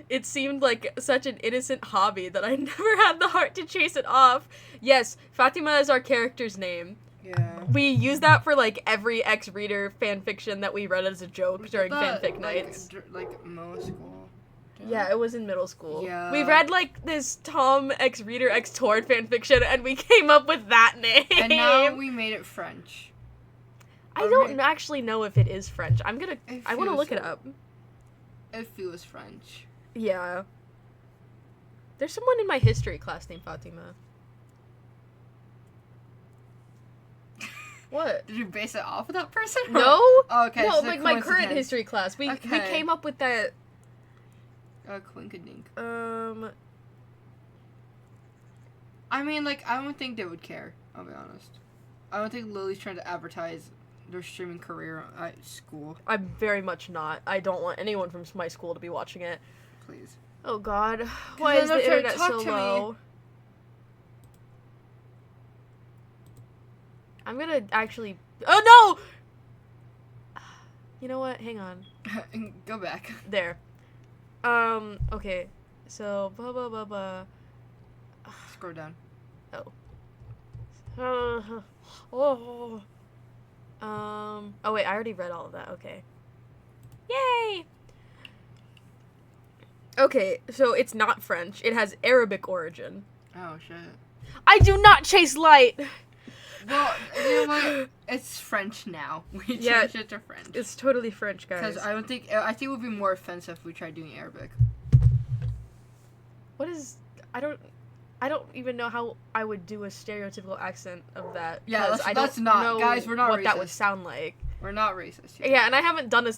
S3: It seemed like such an innocent hobby that I never had the heart to chase it off. Yes, Fatima is our character's name.
S1: Yeah.
S3: We use that for, like, every ex-reader fanfiction that we read as a joke during fanfic nights.
S1: Like middle school.
S3: Yeah, it was in middle school.
S1: Yeah.
S3: We read, like, this Tom ex-reader ex-Tord fanfiction, and we came up with that name.
S1: And now we made it French.
S3: I don't actually know if it is French. I want to look it up.
S1: It feels French.
S3: Yeah. There's someone in my history class named Fatima. What?
S1: Did you base it off of that person?
S3: No.
S1: Oh, okay.
S3: No,
S1: so
S3: like my current history class. We came up with that.
S1: Quinkadink. I mean, like, I don't think they would care. I'll be honest. I don't think Lily's trying to advertise their streaming career at school.
S3: I'm very much not. I don't want anyone from my school to be watching it.
S1: Please.
S3: Oh God, why is the internet so low? I'm gonna actually. Oh no! You know what? Hang on.
S1: Go back.
S3: There. Okay. So blah blah blah blah.
S1: Scroll down.
S3: Oh. Oh. Oh wait, I already read all of that. Okay. Yay! Okay, so it's not French. It has Arabic origin.
S1: Oh shit.
S3: I do not chase light.
S1: Well, you know what? It's French now. We changed it to French.
S3: It's totally French, guys.
S1: Because I think it would be more offensive if we tried doing Arabic.
S3: What is? I don't even know how I would do a stereotypical accent of that.
S1: Yeah,
S3: I don't know
S1: guys. We're not
S3: what
S1: racist.
S3: that would sound like.
S1: We're not racist. Yet.
S3: Yeah, and I haven't done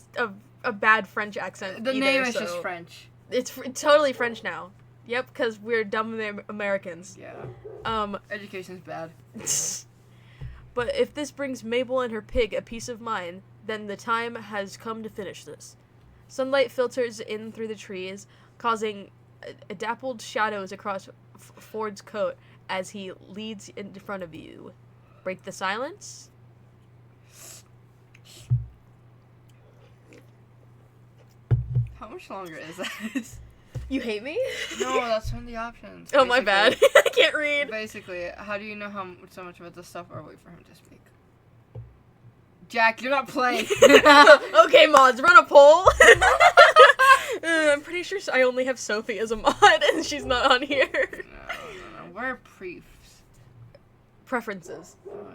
S3: a bad French accent.
S1: The
S3: either,
S1: name is
S3: so
S1: just French.
S3: It's totally French now. Yep, because we're dumb Americans.
S1: Yeah. Education's bad.
S3: But if this brings Mabel and her pig a peace of mind, then the time has come to finish this. Sunlight filters in through the trees, causing dappled shadows across Ford's coat as he leads in front of you. Break the silence?
S1: How much longer is this?
S3: You hate me?
S1: No, that's one of the options.
S3: Oh, my bad. I can't read.
S1: Basically, how do you know so much about this stuff, or wait for him to speak? Jack, you're not playing.
S3: Okay, mods, run a poll. I'm pretty sure I only have Sophie as a mod, and she's not on here.
S1: No. Where are briefs?
S3: Preferences.
S1: Oh,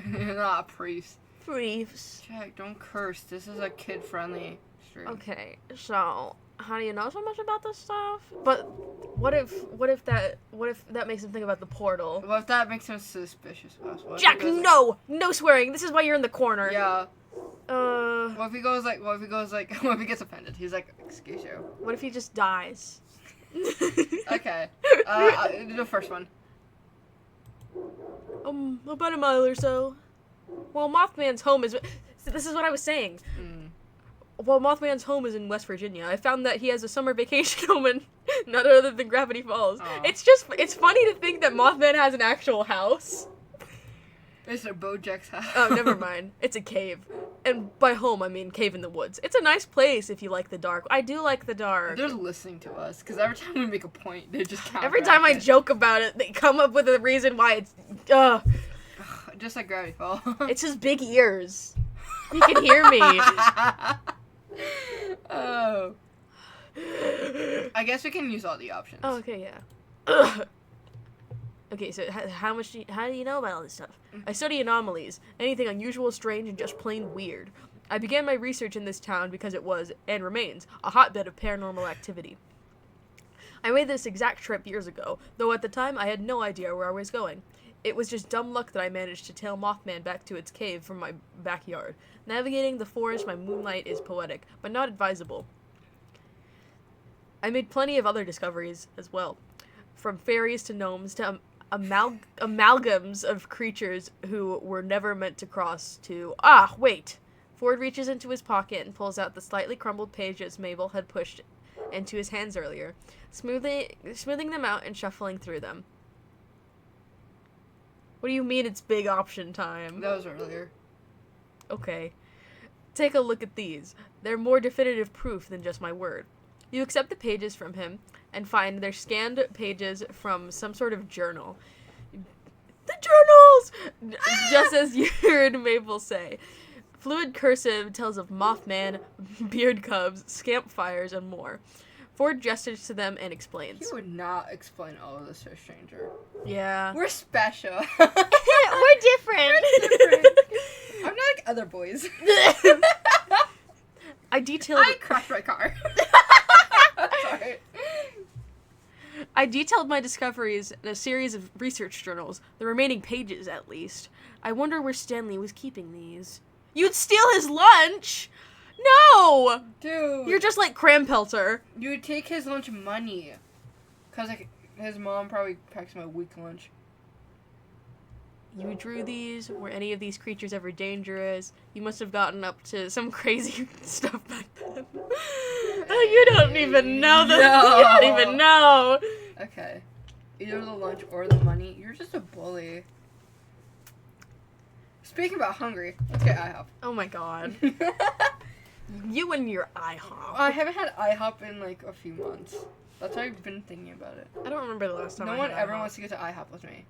S1: yeah. Not briefs.
S3: Briefs.
S1: Jack, don't curse. This is a kid-friendly stream.
S3: Okay, so how do you know so much about this stuff? But what if that makes him think about the portal?
S1: What if that makes him suspicious of us? What if
S3: Jack,
S1: he goes
S3: no swearing. This is why you're in the corner.
S1: Yeah. What if he goes like? What if he gets offended? He's like, excuse you.
S3: What if he just dies?
S1: Okay. Do the first one.
S3: About a mile or so. Well, Mothman's home is. This is what I was saying. While Mothman's home is in West Virginia, I found that he has a summer vacation home in none other than Gravity Falls.
S1: Aw.
S3: It's funny to think that Mothman has an actual house.
S1: It's a Bojack's house.
S3: Oh, never mind. It's a cave. And by home, I mean cave in the woods. It's a nice place if you like the dark. I do like the dark.
S1: They're listening to us, because every time we make a point, they just count.
S3: Every time I joke about it, they come up with a reason why it's...
S1: Just like Gravity Falls.
S3: It's his big ears. You can hear me.
S1: Oh. I guess we can use all the options.
S3: Oh, okay, yeah. Okay, so how do you know about all this stuff? I study anomalies, anything unusual, strange, and just plain weird. I began my research in this town because it was, and remains, a hotbed of paranormal activity. I made this exact trip years ago, though at the time I had no idea where I was going. It was just dumb luck that I managed to tail Mothman back to its cave from my backyard. Navigating the forest by moonlight is poetic, but not advisable. I made plenty of other discoveries as well, from fairies to gnomes to amalgams of creatures who were never meant to cross to... Ah, wait! Ford reaches into his pocket and pulls out the slightly crumbled pages Mabel had pushed into his hands earlier, smoothing them out and shuffling through them. What do you mean it's big option time?
S1: That was earlier.
S3: Okay. Take a look at these. They're more definitive proof than just my word. You accept the pages from him and find they're scanned pages from some sort of journal. The journals! Just as you heard Mabel say. Fluid cursive tells of Mothman, beard cubs, scamp fires, and more. Ford gestures to them and explains.
S1: He would not explain all of this to a stranger.
S3: Yeah.
S1: We're special.
S3: We're different.
S1: I'm not like other boys.
S3: I
S1: crashed my car. Sorry.
S3: I detailed my discoveries in a series of research journals, the remaining pages at least. I wonder where Stanley was keeping these. You'd steal his lunch? No!
S1: Dude.
S3: You're just like Krampelter.
S1: You would take his lunch money. Because like, his mom probably packs him a week lunch.
S3: You drew these? Were any of these creatures ever dangerous? You must have gotten up to some crazy stuff back then. You don't even know this. No. You don't even know.
S1: Okay. Either the lunch or the money. You're just a bully. Speaking about hungry, let's get IHOP.
S3: Oh my god. You and your IHOP.
S1: I haven't had IHOP in like a few months. That's why I've been thinking about it.
S3: I don't remember the last time
S1: No
S3: I
S1: one
S3: had
S1: ever
S3: IHOP.
S1: wants to go to IHOP with me.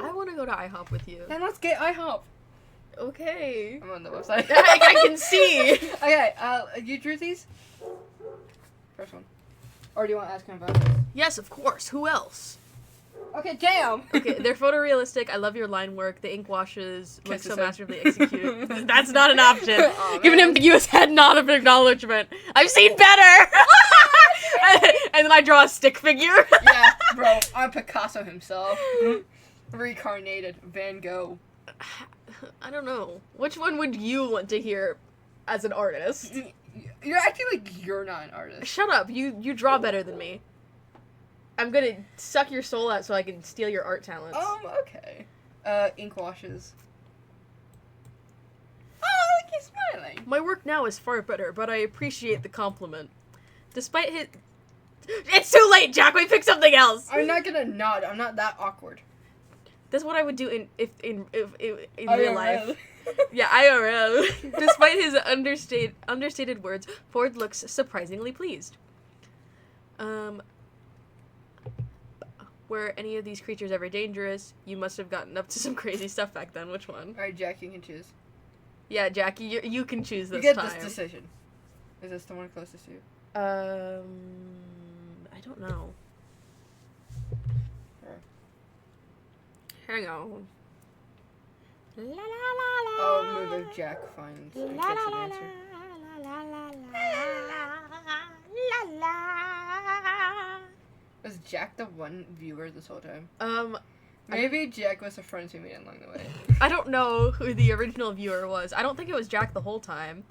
S3: I want to go to IHOP with you.
S1: Then let's get IHOP.
S3: Okay.
S1: I'm on the website.
S3: I can see.
S1: Okay, you drew these? First one. Or do you want to ask him about this?
S3: Yes, of course. Who else?
S1: Okay, damn.
S3: Okay, they're photorealistic. I love your line work. The ink washes look so
S1: Kisses.
S3: masterfully executed. That's not an option.
S1: Aw,
S3: Give an
S1: man.
S3: ambiguous head nod of acknowledgement. I've seen better. And then I draw a stick figure.
S1: Yeah, bro, I'm Picasso himself. Reincarnated Van Gogh.
S3: I don't know. Which one would you want to hear as an artist?
S1: You're acting like you're not an artist.
S3: Shut up. You draw better than me. I'm gonna suck your soul out so I can steal your art talents.
S1: Okay. Ink washes. Oh, look, he's smiling.
S3: My work now is far better, but I appreciate the compliment. Despite his... It's too late, Jack! We pick something else!
S1: I'm not gonna nod. I'm not that awkward.
S3: That's what I would do in real
S1: IRL.
S3: life. Yeah, IRL. Despite his understated words, Ford looks surprisingly pleased. Were any of these creatures ever dangerous? You must have gotten up to some crazy stuff back then. Which one?
S1: Alright, Jack, you can choose.
S3: Yeah, Jackie, you can choose this
S1: You get
S3: time.
S1: this decision. Is this the one closest to you?
S3: I don't know. Hang on. La la la la.
S1: Oh, maybe if Jack finds and gets an answer. Was Jack the one viewer this whole time? Maybe Jack was a friend we made along the way.
S3: I don't know who the original viewer was. I don't think it was Jack the whole time.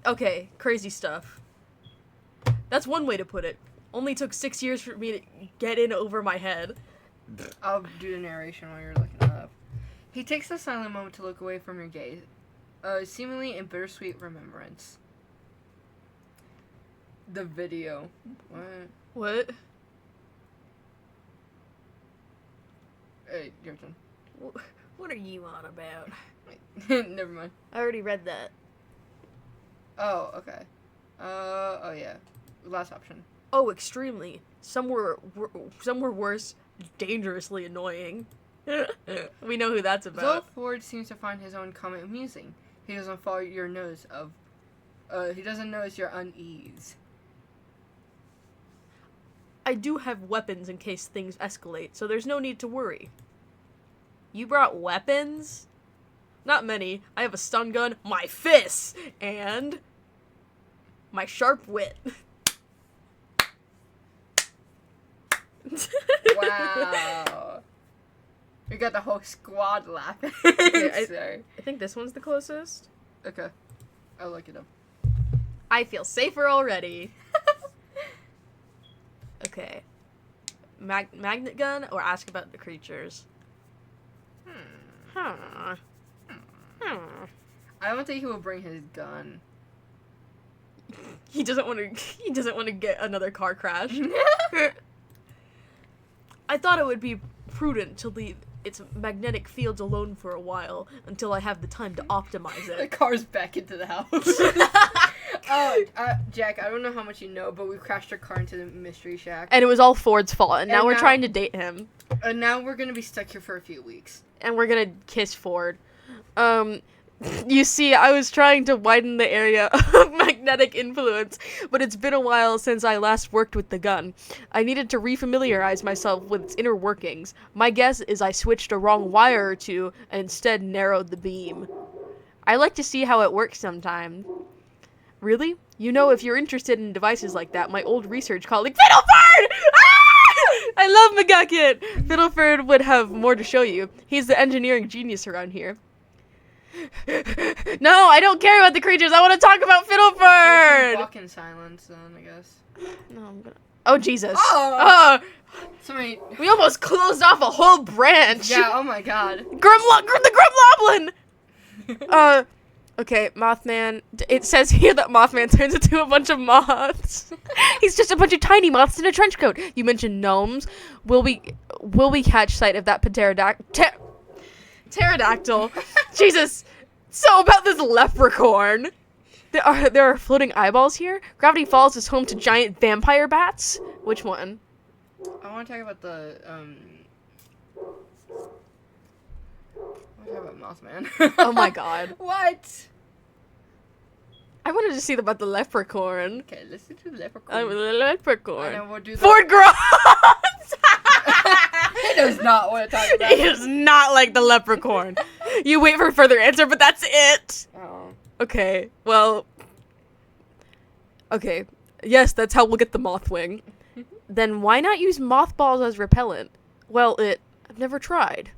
S3: Okay, crazy stuff. That's one way to put it. Only took 6 years for me to get in over my head.
S1: I'll do the narration while you're looking it up. He takes a silent moment to look away from your gaze, seemingly in bittersweet remembrance. The video.
S3: What?
S1: Hey, your turn.
S3: What are you on about?
S1: Never mind.
S3: I already read that.
S1: Oh, okay. Oh yeah. Last option.
S3: Oh, extremely. Some were worse, dangerously annoying. We know who that's about.
S1: Zoe Ford seems to find his own comment amusing. He doesn't follow your nose of... he doesn't notice your unease.
S3: I do have weapons in case things escalate, so there's no need to worry. You brought weapons? Not many. I have a stun gun, my fists, and... my sharp wit.
S1: Wow. We got the whole squad laughing.
S3: Okay,
S1: Sorry.
S3: I think this one's the closest.
S1: Okay. I'll look it up.
S3: I feel safer already. Okay. Magnet gun or ask about the creatures?
S1: I don't think he will bring his gun.
S3: He doesn't want to get another car crash. I thought it would be prudent to leave its magnetic fields alone for a while until I have the time to optimize
S1: The
S3: it.
S1: car's back into the house. Jack, I don't know how much you know, but we crashed our car into the mystery shack.
S3: And it was all Ford's fault, and now we're
S1: now-
S3: trying to date him.
S1: And now we're gonna be stuck here for a few weeks.
S3: And we're gonna kiss Ford. You see, I was trying to widen the area of magnetic influence, but it's been a while since I last worked with the gun. I needed to refamiliarize myself with its inner workings. My guess is I switched a wrong wire or two and instead narrowed the beam. I like to see how it works sometime. Really? You know, if you're interested in devices like that, my old research colleague, Fiddleford! Ah! I love McGucket! Fiddleford would have more to show you. He's the engineering genius around here. No, I don't care about the creatures. I want to talk about Fiddleford!
S1: Walk in silence, then, I guess.
S3: No, I'm gonna... Oh, Jesus.
S1: Oh! Sorry.
S3: We almost closed off a whole branch.
S1: Yeah, oh my god.
S3: The Grumloblin! Okay, Mothman. It says here that Mothman turns into a bunch of moths. He's just a bunch of tiny moths in a trench coat. You mentioned gnomes. Will we catch sight of that pterodactyl? Jesus. So about this leprechaun. There are floating eyeballs here. Gravity Falls is home to giant vampire bats. Which one?
S1: I want to talk about the, I want to talk about Mothman.
S3: Oh my god.
S1: What?
S3: I wanted to see about the leprechaun.
S1: Okay, listen to the leprechaun.
S3: I'm a leprechaun.
S1: And then we'll do the...
S3: Ford Gross!
S1: He does not want to talk about
S3: He is not like the leprechaun. You wait for further answer, but that's it.
S1: Oh.
S3: Okay, well... Okay, yes, that's how we'll get the Mothwing. Then why not use mothballs as repellent? Well, I've never tried.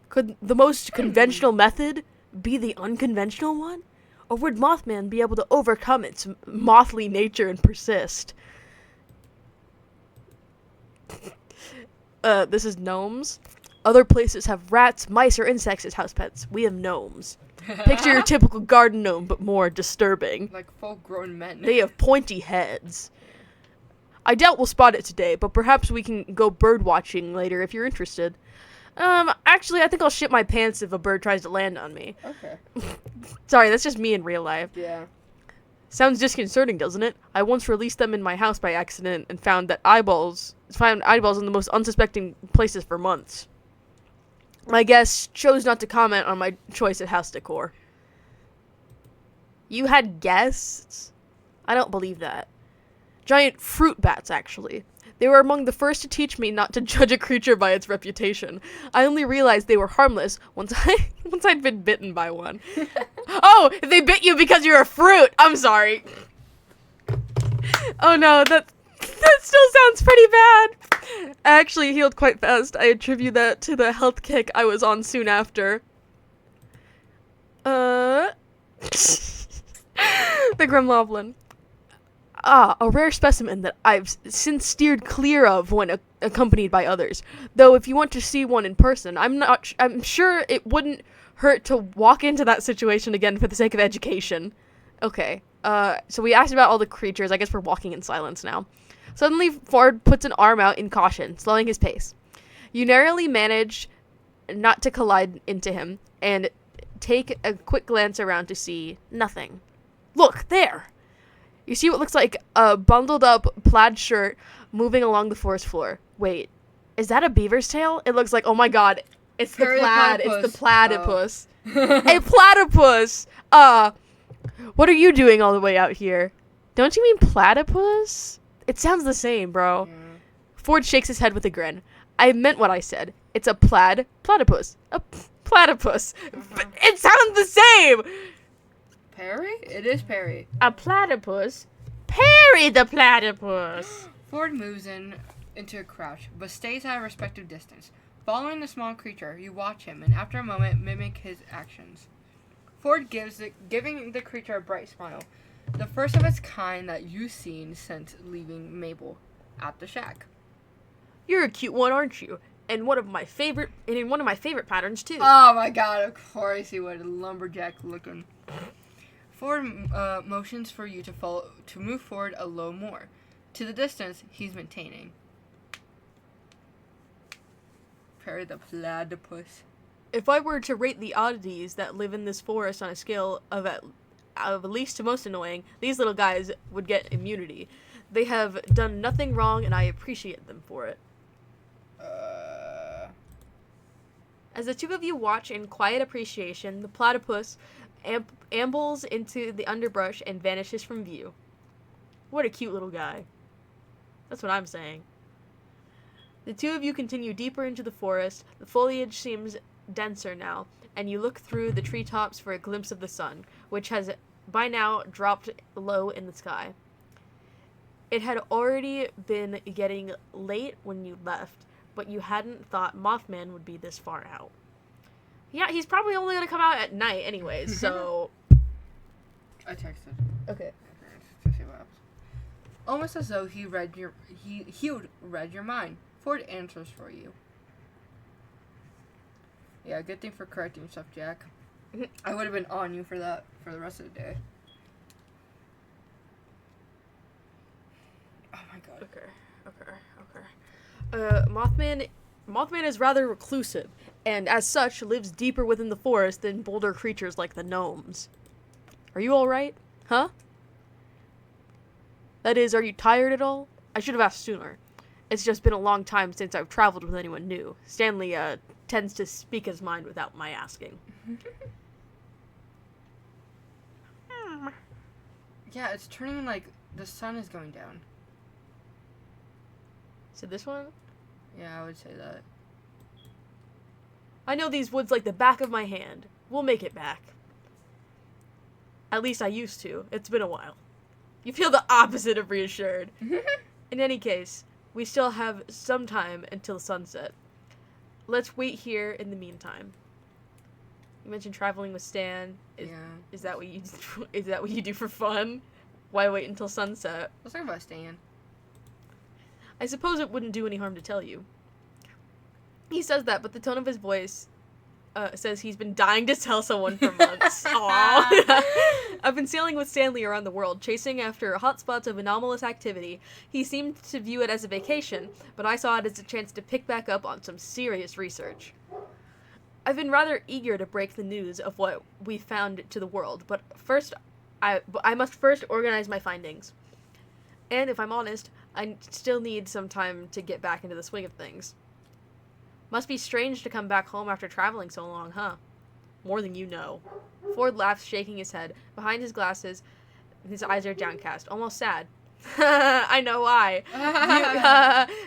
S3: Could the most conventional method be the unconventional one? Or would Mothman be able to overcome its mothly nature and persist? This is gnomes. Other places have rats, mice, or insects as house pets. We have gnomes. Picture your typical garden gnome, but more disturbing.
S1: Like full-grown men.
S3: They have pointy heads. I doubt we'll spot it today, but perhaps we can go bird watching later if you're interested. Actually, I think I'll shit my pants if a bird tries to land on me.
S1: Okay.
S3: Sorry, that's just me in real life.
S1: Yeah.
S3: Sounds disconcerting, doesn't it? I once released them in my house by accident and found eyeballs in the most unsuspecting places for months. My guest chose not to comment on my choice of house decor. You had guests? I don't believe that. Giant fruit bats, actually. They were among the first to teach me not to judge a creature by its reputation. I only realized they were harmless once I'd been bitten by one. Oh, they bit you because you're a fruit! I'm sorry. Oh no, that still sounds pretty bad. I actually healed quite fast. I attribute that to the health kick I was on soon after. The Gremloblin. Ah, a rare specimen that I've since steered clear of when accompanied by others. Though if you want to see one in person, I'm sure it wouldn't hurt to walk into that situation again for the sake of education. Okay. So we asked about all the creatures. I guess we're walking in silence now. Suddenly, Ford puts an arm out in caution, slowing his pace. You narrowly manage not to collide into him, and take a quick glance around to see nothing. Look, there! You see what looks like a bundled up plaid shirt moving along the forest floor. Wait, is that a beaver's tail? It looks like, oh my god, it's the plaid. It's the platypus. A platypus! What are you doing all the way out here? Don't you mean platypus? It sounds the same, bro. Yeah. Ford shakes his head with a grin. I meant what I said. It's a platypus. A platypus. It sounds the same!
S1: Perry? It is Perry.
S3: A platypus? Perry the platypus!
S1: Ford moves into a crouch, but stays at a respective distance. Following the small creature, you watch him, and after a moment, mimic his actions. Ford giving the creature a bright smile. The first of its kind that you've seen since leaving Mabel at the shack.
S3: You're a cute one, aren't you? And in one of my favorite patterns, too.
S1: Oh my god, of course he would. Lumberjack looking. Ford motions for you to move forward a little more. To the distance he's maintaining. Perry the platypus.
S3: If I were to rate the oddities that live in this forest on a scale of least to most annoying, these little guys would get immunity. They have done nothing wrong, and I appreciate them for it. As the two of you watch in quiet appreciation, the platypus ambles into the underbrush and vanishes from view. What a cute little guy. That's what I'm saying. The two of you continue deeper into the forest. The foliage seems denser now, and you look through the treetops for a glimpse of the sun, which has by now dropped low in the sky. It had already been getting late when you left, but you hadn't thought Mothman would be this far out. Yeah, he's probably only going to come out at night anyways, so...
S1: I texted.
S3: Okay.
S1: To see what happens. Almost as though he read your mind. Ford answers for you. Yeah, good thing for correcting stuff, Jack. I would have been on you for that for the rest of the day. Oh my god.
S3: Okay. Mothman is rather reclusive, and as such lives deeper within the forest than bolder creatures like the gnomes. Are you alright? Huh? That is, are you tired at all? I should have asked sooner. It's just been a long time since I've traveled with anyone new. Stanley, tends to speak his mind without my asking.
S1: Yeah, it's turning like the sun is going down.
S3: So this one?
S1: Yeah, I would say that.
S3: I know these woods like the back of my hand. We'll make it back. At least I used to. It's been a while. You feel the opposite of reassured. In any case, we still have some time until sunset. Let's wait here in the meantime. You mentioned traveling with Stan. Is that what you do for fun? Why wait until sunset?
S1: Let's talk about Stan.
S3: I suppose it wouldn't do any harm to tell you. He says that, but the tone of his voice says he's been dying to tell someone for months. Aww. I've been sailing with Stanley around the world, chasing after hotspots of anomalous activity. He seemed to view it as a vacation, but I saw it as a chance to pick back up on some serious research. I've been rather eager to break the news of what we found to the world, but I must first organize my findings. And if I'm honest, I still need some time to get back into the swing of things. Must be strange to come back home after traveling so long, huh? More than you know. Ford laughs, shaking his head. Behind his glasses, His eyes are downcast, almost sad. I know why.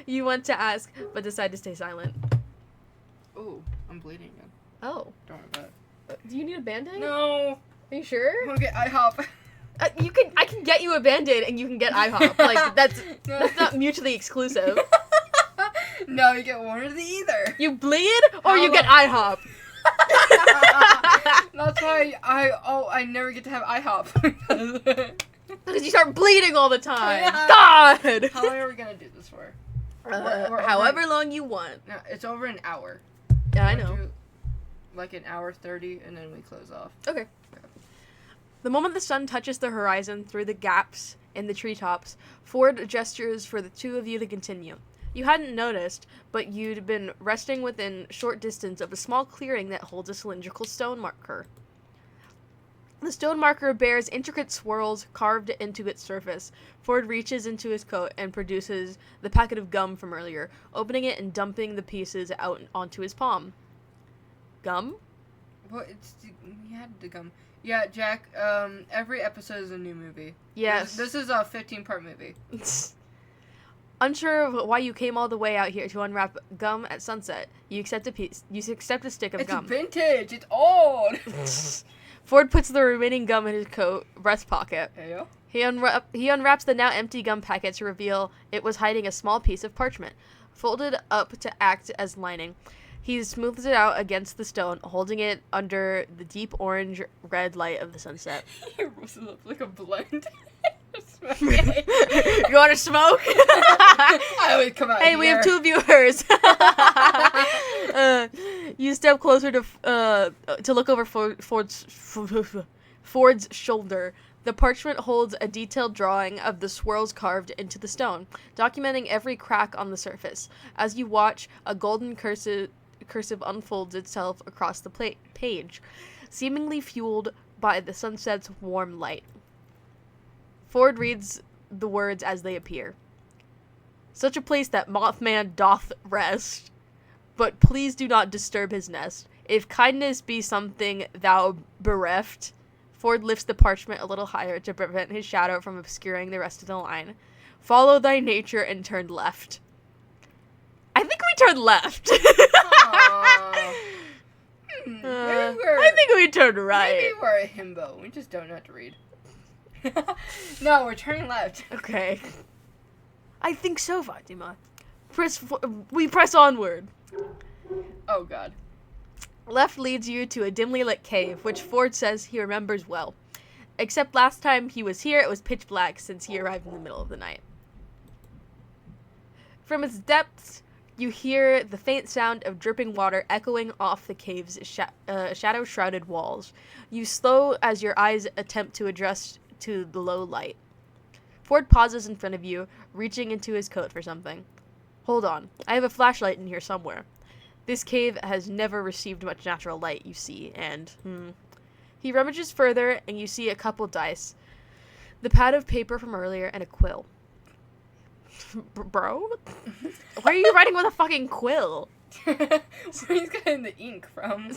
S3: You want to ask, but decide to stay silent.
S1: Ooh, I'm bleeding again.
S3: Oh.
S1: Don't worry about it.
S3: Do you need a band-aid?
S1: No.
S3: Are you sure?
S1: I'm gonna get IHOP.
S3: I can get you a band-aid and you can get IHOP. Like, that's not mutually exclusive.
S1: No, you get one or the either.
S3: You bleed or you get IHOP.
S1: That's why I never get to have IHOP.
S3: Because you start bleeding all the time. God!
S1: How long are we gonna do this for? We're
S3: However long you want.
S1: No, it's over an hour.
S3: Yeah, I know.
S1: Like an hour 30, and then we close off.
S3: Okay. The moment the sun touches the horizon through the gaps in the treetops, Ford gestures for the two of you to continue. You hadn't noticed, but you'd been resting within short distance of a small clearing that holds a cylindrical stone marker. The stone marker bears intricate swirls carved into its surface. Ford reaches into his coat and produces the packet of gum from earlier, opening it and dumping the pieces out onto his palm. Gum?
S1: Well, he had the gum. Yeah, Jack, every episode is a new movie.
S3: Yes.
S1: This is a 15-part movie.
S3: Unsure of why you came all the way out here to unwrap gum at sunset, you accept a stick of gum.
S1: It's vintage. It's old.
S3: Ford puts the remaining gum in his coat breast pocket.
S1: Heyo.
S3: He unwraps the now empty gum packet to reveal it was hiding a small piece of parchment, folded up to act as lining. He smooths it out against the stone, holding it under the deep orange-red light of the sunset.
S1: He rolls it up like a blend.
S3: You want to smoke?
S1: I would come out
S3: Hey,
S1: here.
S3: we have 2 viewers. You step closer to look over Ford's shoulder. The parchment holds a detailed drawing of the swirls carved into the stone, documenting every crack on the surface. As you watch, a golden cursive unfolds itself across the page, seemingly fueled by the sunset's warm light. Ford reads the words as they appear. Such a place that Mothman doth rest, but please do not disturb his nest. If kindness be something thou bereft. Ford lifts the parchment a little higher to prevent his shadow from obscuring the rest of the line. Follow thy nature and turn left. I think we turned left. I think we turned right.
S1: Maybe we're a himbo. We just don't know how to read. No, we're turning left.
S3: Okay. I think so, Fatima. We press onward.
S1: Oh, God.
S3: Left leads you to a dimly lit cave, which Ford says he remembers well. Except last time he was here, it was pitch black since he arrived in the middle of the night. From its depths, you hear the faint sound of dripping water echoing off the cave's shadow-shrouded walls. You slow as your eyes attempt to adjust to the low light. Ford pauses in front of you, reaching into his coat for something. Hold on, I have a flashlight in here somewhere. This cave has never received much natural light, you see, and, He rummages further, and you see a couple dice, the pad of paper from earlier, and a quill. Bro? Why are you writing with a fucking quill?
S1: Where he's getting the ink from?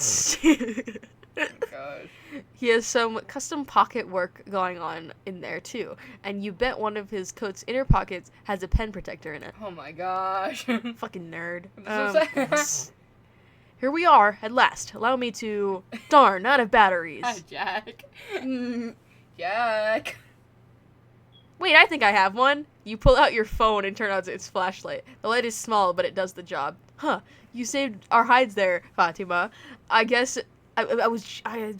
S1: Oh, gosh.
S3: He has some custom pocket work going on in there, too, and you bet one of his coat's inner pockets has a pen protector in it.
S1: Oh, my gosh.
S3: Fucking nerd. Here we are, at last. Allow me to... Darn, out of batteries.
S1: Hi, Jack. Jack.
S3: Wait, I think I have one. You pull out your phone and turn on its flashlight. The light is small, but it does the job. Huh, you saved our hides there, Fatima. I guess... He has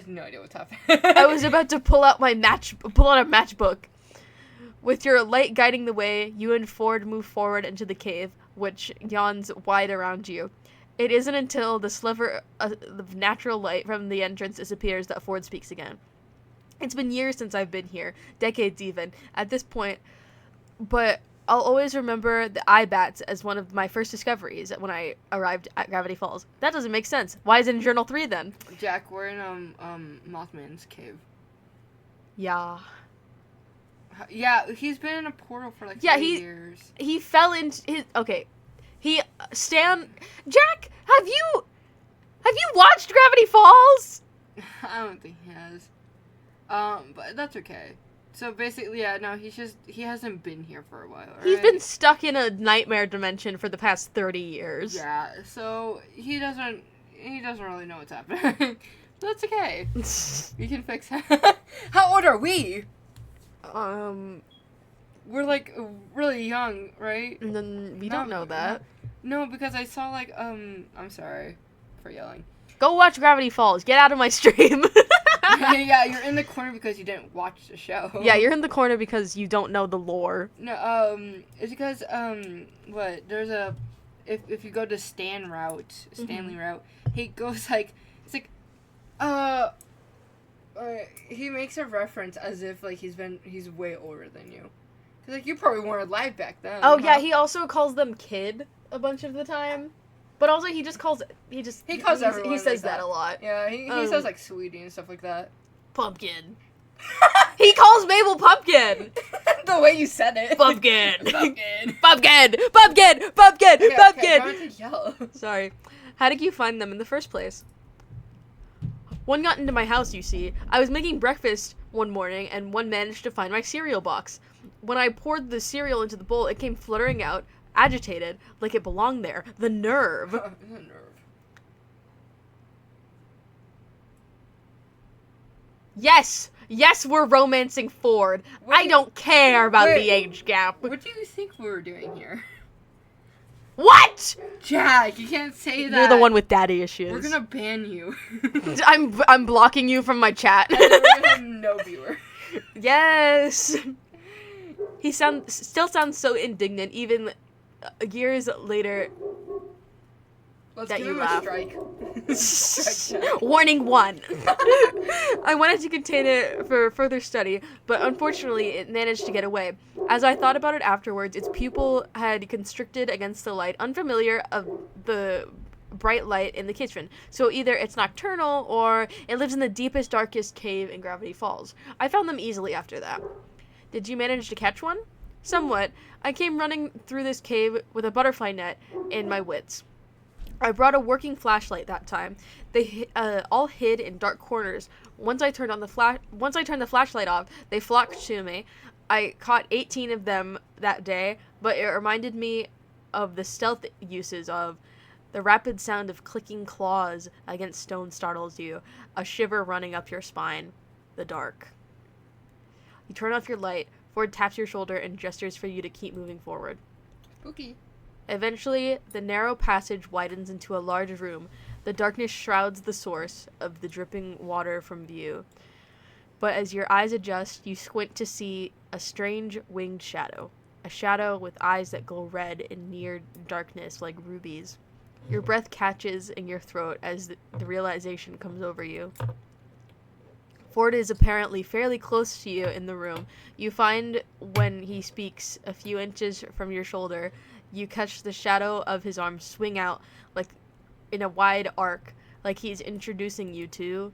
S3: no idea what's happening. I was about to pull out a matchbook. With your light guiding the way, you and Ford move forward into the cave, which yawns wide around you. It isn't until the sliver of natural light from the entrance disappears that Ford speaks again. It's been years since I've been here, decades even, at this point, but I'll always remember the eye bats as one of my first discoveries when I arrived at Gravity Falls. That doesn't make sense. Why is it in Journal 3 then?
S1: Jack, we're in Mothman's cave.
S3: Yeah.
S1: Yeah, he's been in a portal for like 3 years.
S3: He fell into his... Okay. Jack, have you watched Gravity Falls?
S1: I don't think he has. But that's okay. So basically, yeah, no, he hasn't been here for a while, right?
S3: He's been stuck in a nightmare dimension for the past 30 years.
S1: Yeah, so he doesn't really know what's happening. That's okay. We can fix it. How old are we? We're like really young, right?
S3: And then we don't know that.
S1: No, because I saw like I'm sorry for yelling.
S3: Go watch Gravity Falls. Get out of my stream.
S1: Yeah, you're in the corner because you didn't watch the show.
S3: Yeah, you're in the corner because you don't know the lore.
S1: No, it's because what there's a if you go to Stanley route, he goes like it's like he makes a reference as if like he's way older than you. Cause like you probably weren't alive back then.
S3: Oh yeah, he also calls them kid a bunch of the time. But also he calls everyone. He says that a lot.
S1: Yeah, he says like sweetie and stuff like that.
S3: Pumpkin. He calls Mabel Pumpkin.
S1: The way you said it.
S3: Pumpkin.
S1: Pumpkin.
S3: Pumpkin. Pumpkin. Pumpkin.
S1: Okay,
S3: Pumpkin.
S1: okay, don't yell.
S3: Sorry. How did you find them in the first place? One got into my house, you see. I was making breakfast one morning, and one managed to find my cereal box. When I poured the cereal into the bowl, it came fluttering out, agitated, like it belonged there. The nerve.
S1: The nerve.
S3: Yes! Yes, we're romancing Ford. I don't care about the age gap.
S1: What do you think we were doing here?
S3: What?
S1: Jack, you can't say that.
S3: You're the one with daddy issues.
S1: We're gonna ban you.
S3: I'm blocking you from my chat.
S1: And we're gonna have no viewer.
S3: Yes. He still sounds so indignant, even years later.
S1: Let's
S3: that
S1: give
S3: you
S1: him
S3: laugh.
S1: a strike.
S3: Warning 1. I wanted to contain it for further study, but unfortunately it managed to get away. As I thought about it afterwards, its pupil had constricted against the light, unfamiliar of the bright light in the kitchen. So either it's nocturnal or it lives in the deepest, darkest cave in Gravity Falls. I found them easily after that. Did you manage to catch one? Somewhat. I came running through this cave with a butterfly net in my wits. I brought a working flashlight that time. They all hid in dark corners. Once I turned the flashlight off, they flocked to me. I caught 18 of them that day, but it reminded me of the stealth uses of the rapid sound of clicking claws against stone startles you, a shiver running up your spine, the dark. You turn off your light. Ford taps your shoulder and gestures for you to keep moving forward.
S1: Spooky.
S3: Eventually, the narrow passage widens into a large room. The darkness shrouds the source of the dripping water from view. But as your eyes adjust, you squint to see a strange winged shadow. A shadow with eyes that glow red in near darkness like rubies. Your breath catches in your throat as the realization comes over you. Ford is apparently fairly close to you in the room. You find when he speaks a few inches from your shoulder, you catch the shadow of his arm swing out like in a wide arc, like he's introducing you to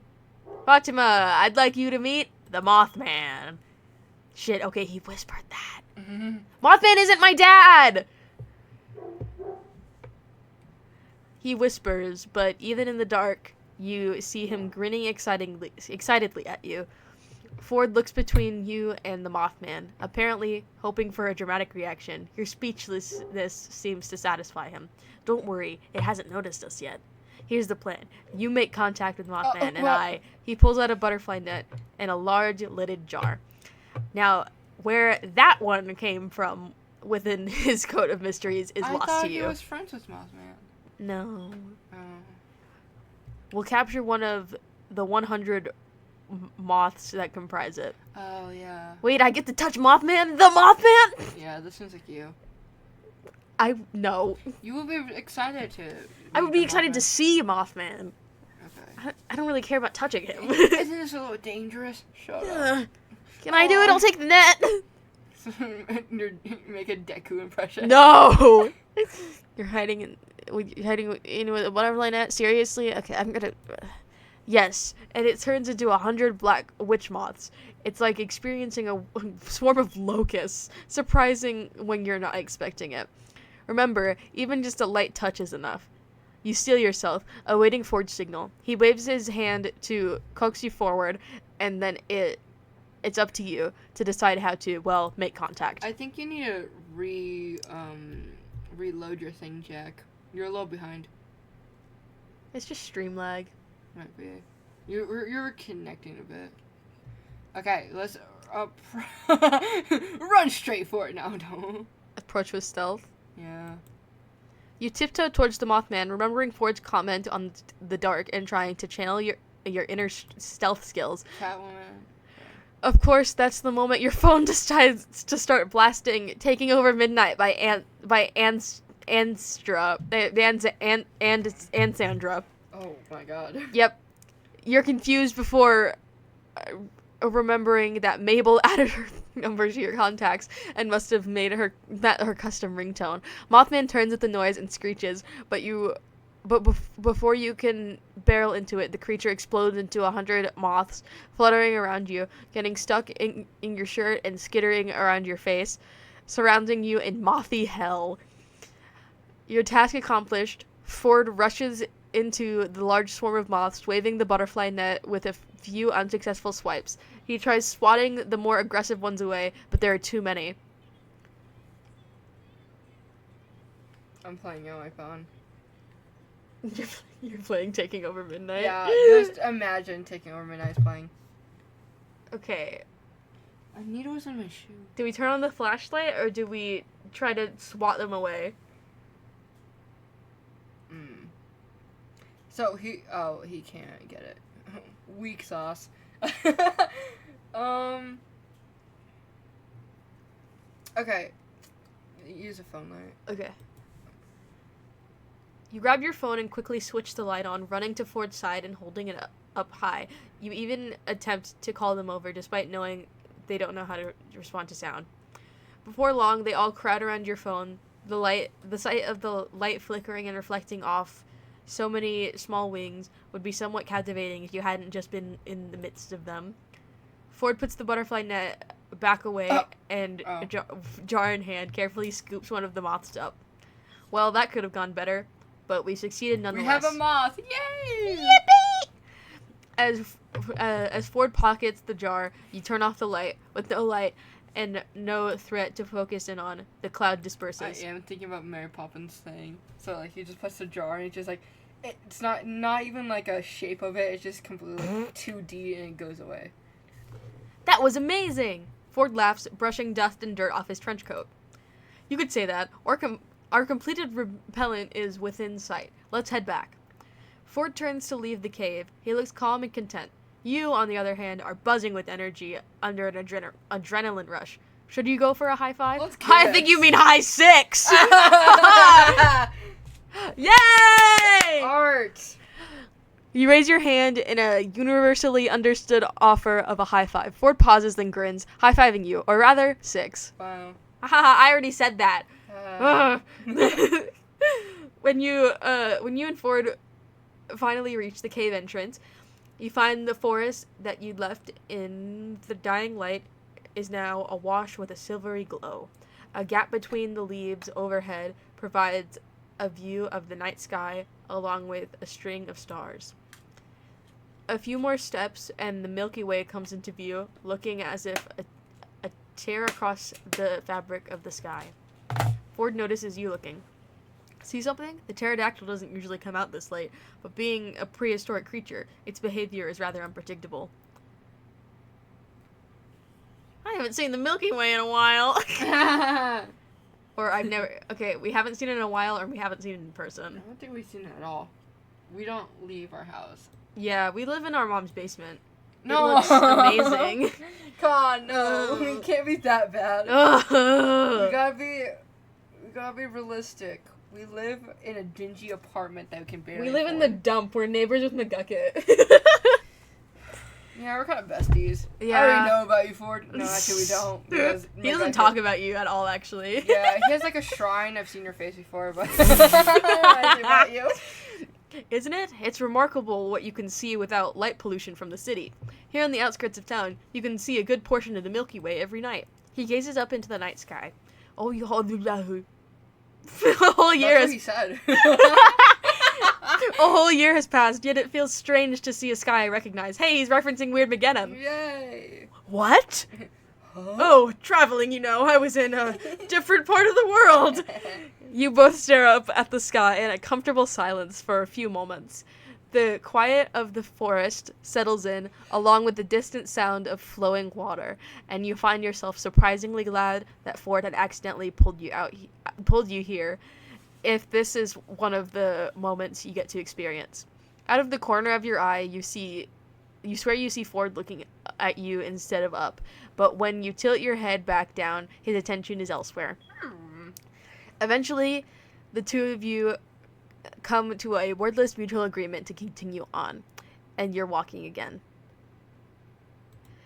S3: Fatima. I'd like you to meet the Mothman. Shit, okay, he whispered that.
S1: Mm-hmm.
S3: Mothman isn't my dad! He whispers, but even in the dark, you see him grinning excitedly at you. Ford looks between you and the Mothman, apparently hoping for a dramatic reaction. Your speechlessness seems to satisfy him. Don't worry, it hasn't noticed us yet. Here's the plan. You make contact with Mothman, and he pulls out a butterfly net and a large lidded jar. Now, where that one came from within his coat of mysteries is lost to you.
S1: I thought he was friends with Mothman.
S3: No.
S1: Oh.
S3: We'll capture one of the 100 moths that comprise it.
S1: Oh, yeah.
S3: Wait, I get to touch Mothman? The Mothman?
S1: Yeah, this sounds like you.
S3: No.
S1: You will be excited to...
S3: I would be excited to see Mothman.
S1: Okay.
S3: I don't really care about touching him.
S1: Isn't this a little dangerous? Shut up.
S3: Can I do it? I'll take the net.
S1: Make a Deku impression.
S3: No! You're hiding in with a butterfly net? Seriously? Okay, I'm gonna... Yes, and it turns into 100 black witch moths. It's like experiencing a swarm of locusts, surprising when you're not expecting it. Remember, even just a light touch is enough. You steel yourself, awaiting Ford's signal. He waves his hand to coax you forward, and then it it's up to you to decide how to, well, make contact.
S1: I think you need to reload your thing, Jack. You're a little behind.
S3: It's just stream lag.
S1: Might be. You're connecting a bit. Okay, let's run straight for it now. Don't.
S3: Approach with stealth.
S1: Yeah.
S3: You tiptoe towards the Mothman, remembering Ford's comment on the dark and trying to channel your inner stealth skills.
S1: Catwoman.
S3: Of course, that's the moment your phone decides to start blasting "Taking Over Midnight" by Anstra and Sandra.
S1: Oh my god.
S3: Yep. You're confused before remembering that Mabel added her number to your contacts and must have made that her custom ringtone. Mothman turns at the noise and screeches, but before you can barrel into it, the creature explodes into 100 moths, fluttering around you, getting stuck in your shirt and skittering around your face, surrounding you in mothy hell. Your task accomplished, Ford rushes into the large swarm of moths, waving the butterfly net with a few unsuccessful swipes. He tries swatting the more aggressive ones away, but there are too many.
S1: I'm playing on my phone.
S3: You're playing Taking Over Midnight?
S1: Yeah, just imagine Taking Over Midnight's playing.
S3: Okay.
S1: A needle was in my shoe.
S3: Do we turn on the flashlight, or do we try to swat them away?
S1: So he can't get it. Weak sauce. Okay. Use a phone light.
S3: Okay. You grab your phone and quickly switch the light on, running to Ford's side and holding it up high. You even attempt to call them over, despite knowing they don't know how to respond to sound. Before long, they all crowd around your phone. The sight of the light flickering and reflecting off so many small wings would be somewhat captivating if you hadn't just been in the midst of them. Ford puts the butterfly net back away and, jar in hand, carefully scoops one of the moths up. Well, that could have gone better, but we succeeded nonetheless.
S1: We have a moth! Yay!
S3: Yippee! As Ford pockets the jar, you turn off the light. With no light and no threat to focus in on, the cloud disperses.
S1: I am thinking about Mary Poppins thing. So, like, he just puts the jar and it's just like, it's not even like a shape of it, it's just completely 2D and it goes away.
S3: That was amazing! Ford laughs, brushing dust and dirt off his trench coat. You could say that. Our completed repellent is within sight. Let's head back. Ford turns to leave the cave. He looks calm and content. You, on the other hand, are buzzing with energy under an adrenaline rush. Should you go for a high five?
S1: Let's kiss.
S3: I think you mean high six! Yay!
S1: Art!
S3: You raise your hand in a universally understood offer of a high five. Ford pauses, then grins, high-fiving you, or rather, six.
S1: Wow.
S3: Haha, I already said that. When you and Ford finally reach the cave entrance, you find the forest that you'd left in the dying light is now awash with a silvery glow. A gap between the leaves overhead provides a view of the night sky along with a string of stars. A few more steps and the Milky Way comes into view, looking as if a tear across the fabric of the sky. Ford notices you looking. See something? The pterodactyl doesn't usually come out this late, but being a prehistoric creature, its behavior is rather unpredictable. I haven't seen the Milky Way in a while. Or I've never... Okay, we haven't seen it in a while, or we haven't seen it in person.
S1: I don't think we've seen it at all. We don't leave our house.
S3: Yeah, we live in our mom's basement.
S1: No!
S3: It looks amazing.
S1: Come on, no. We can't be that bad. We gotta be realistic. We live in a dingy apartment that we can barely
S3: We live in the dump. We're neighbors with McGucket.
S1: Yeah, we're kind of besties.
S3: Yeah.
S1: I already know about you, Ford. No, actually we don't. Because
S3: He doesn't talk about you at all, actually.
S1: Yeah, he has like a shrine. I've seen your face before, but I know about you.
S3: Isn't it? It's remarkable what you can see without light pollution from the city. Here on the outskirts of town, you can see a good portion of the Milky Way every night. He gazes up into the night sky. Oh, you hold a whole year.
S1: That's what he said.
S3: A whole year has passed, yet it feels strange to see a sky I recognize. Hey, he's referencing Weird Mageddon.
S1: Yay!
S3: What?
S1: Huh?
S3: Oh, traveling, I was in a different part of the world. You both stare up at the sky in a comfortable silence for a few moments. The quiet of the forest settles in, along with the distant sound of flowing water, and you find yourself surprisingly glad that Ford had accidentally pulled you here, if this is one of the moments you get to experience. Out of the corner of your eye, you swear you see Ford looking at you instead of up, but when you tilt your head back down, his attention is elsewhere. Eventually, the two of you come to a wordless mutual agreement to continue on, and you're walking again.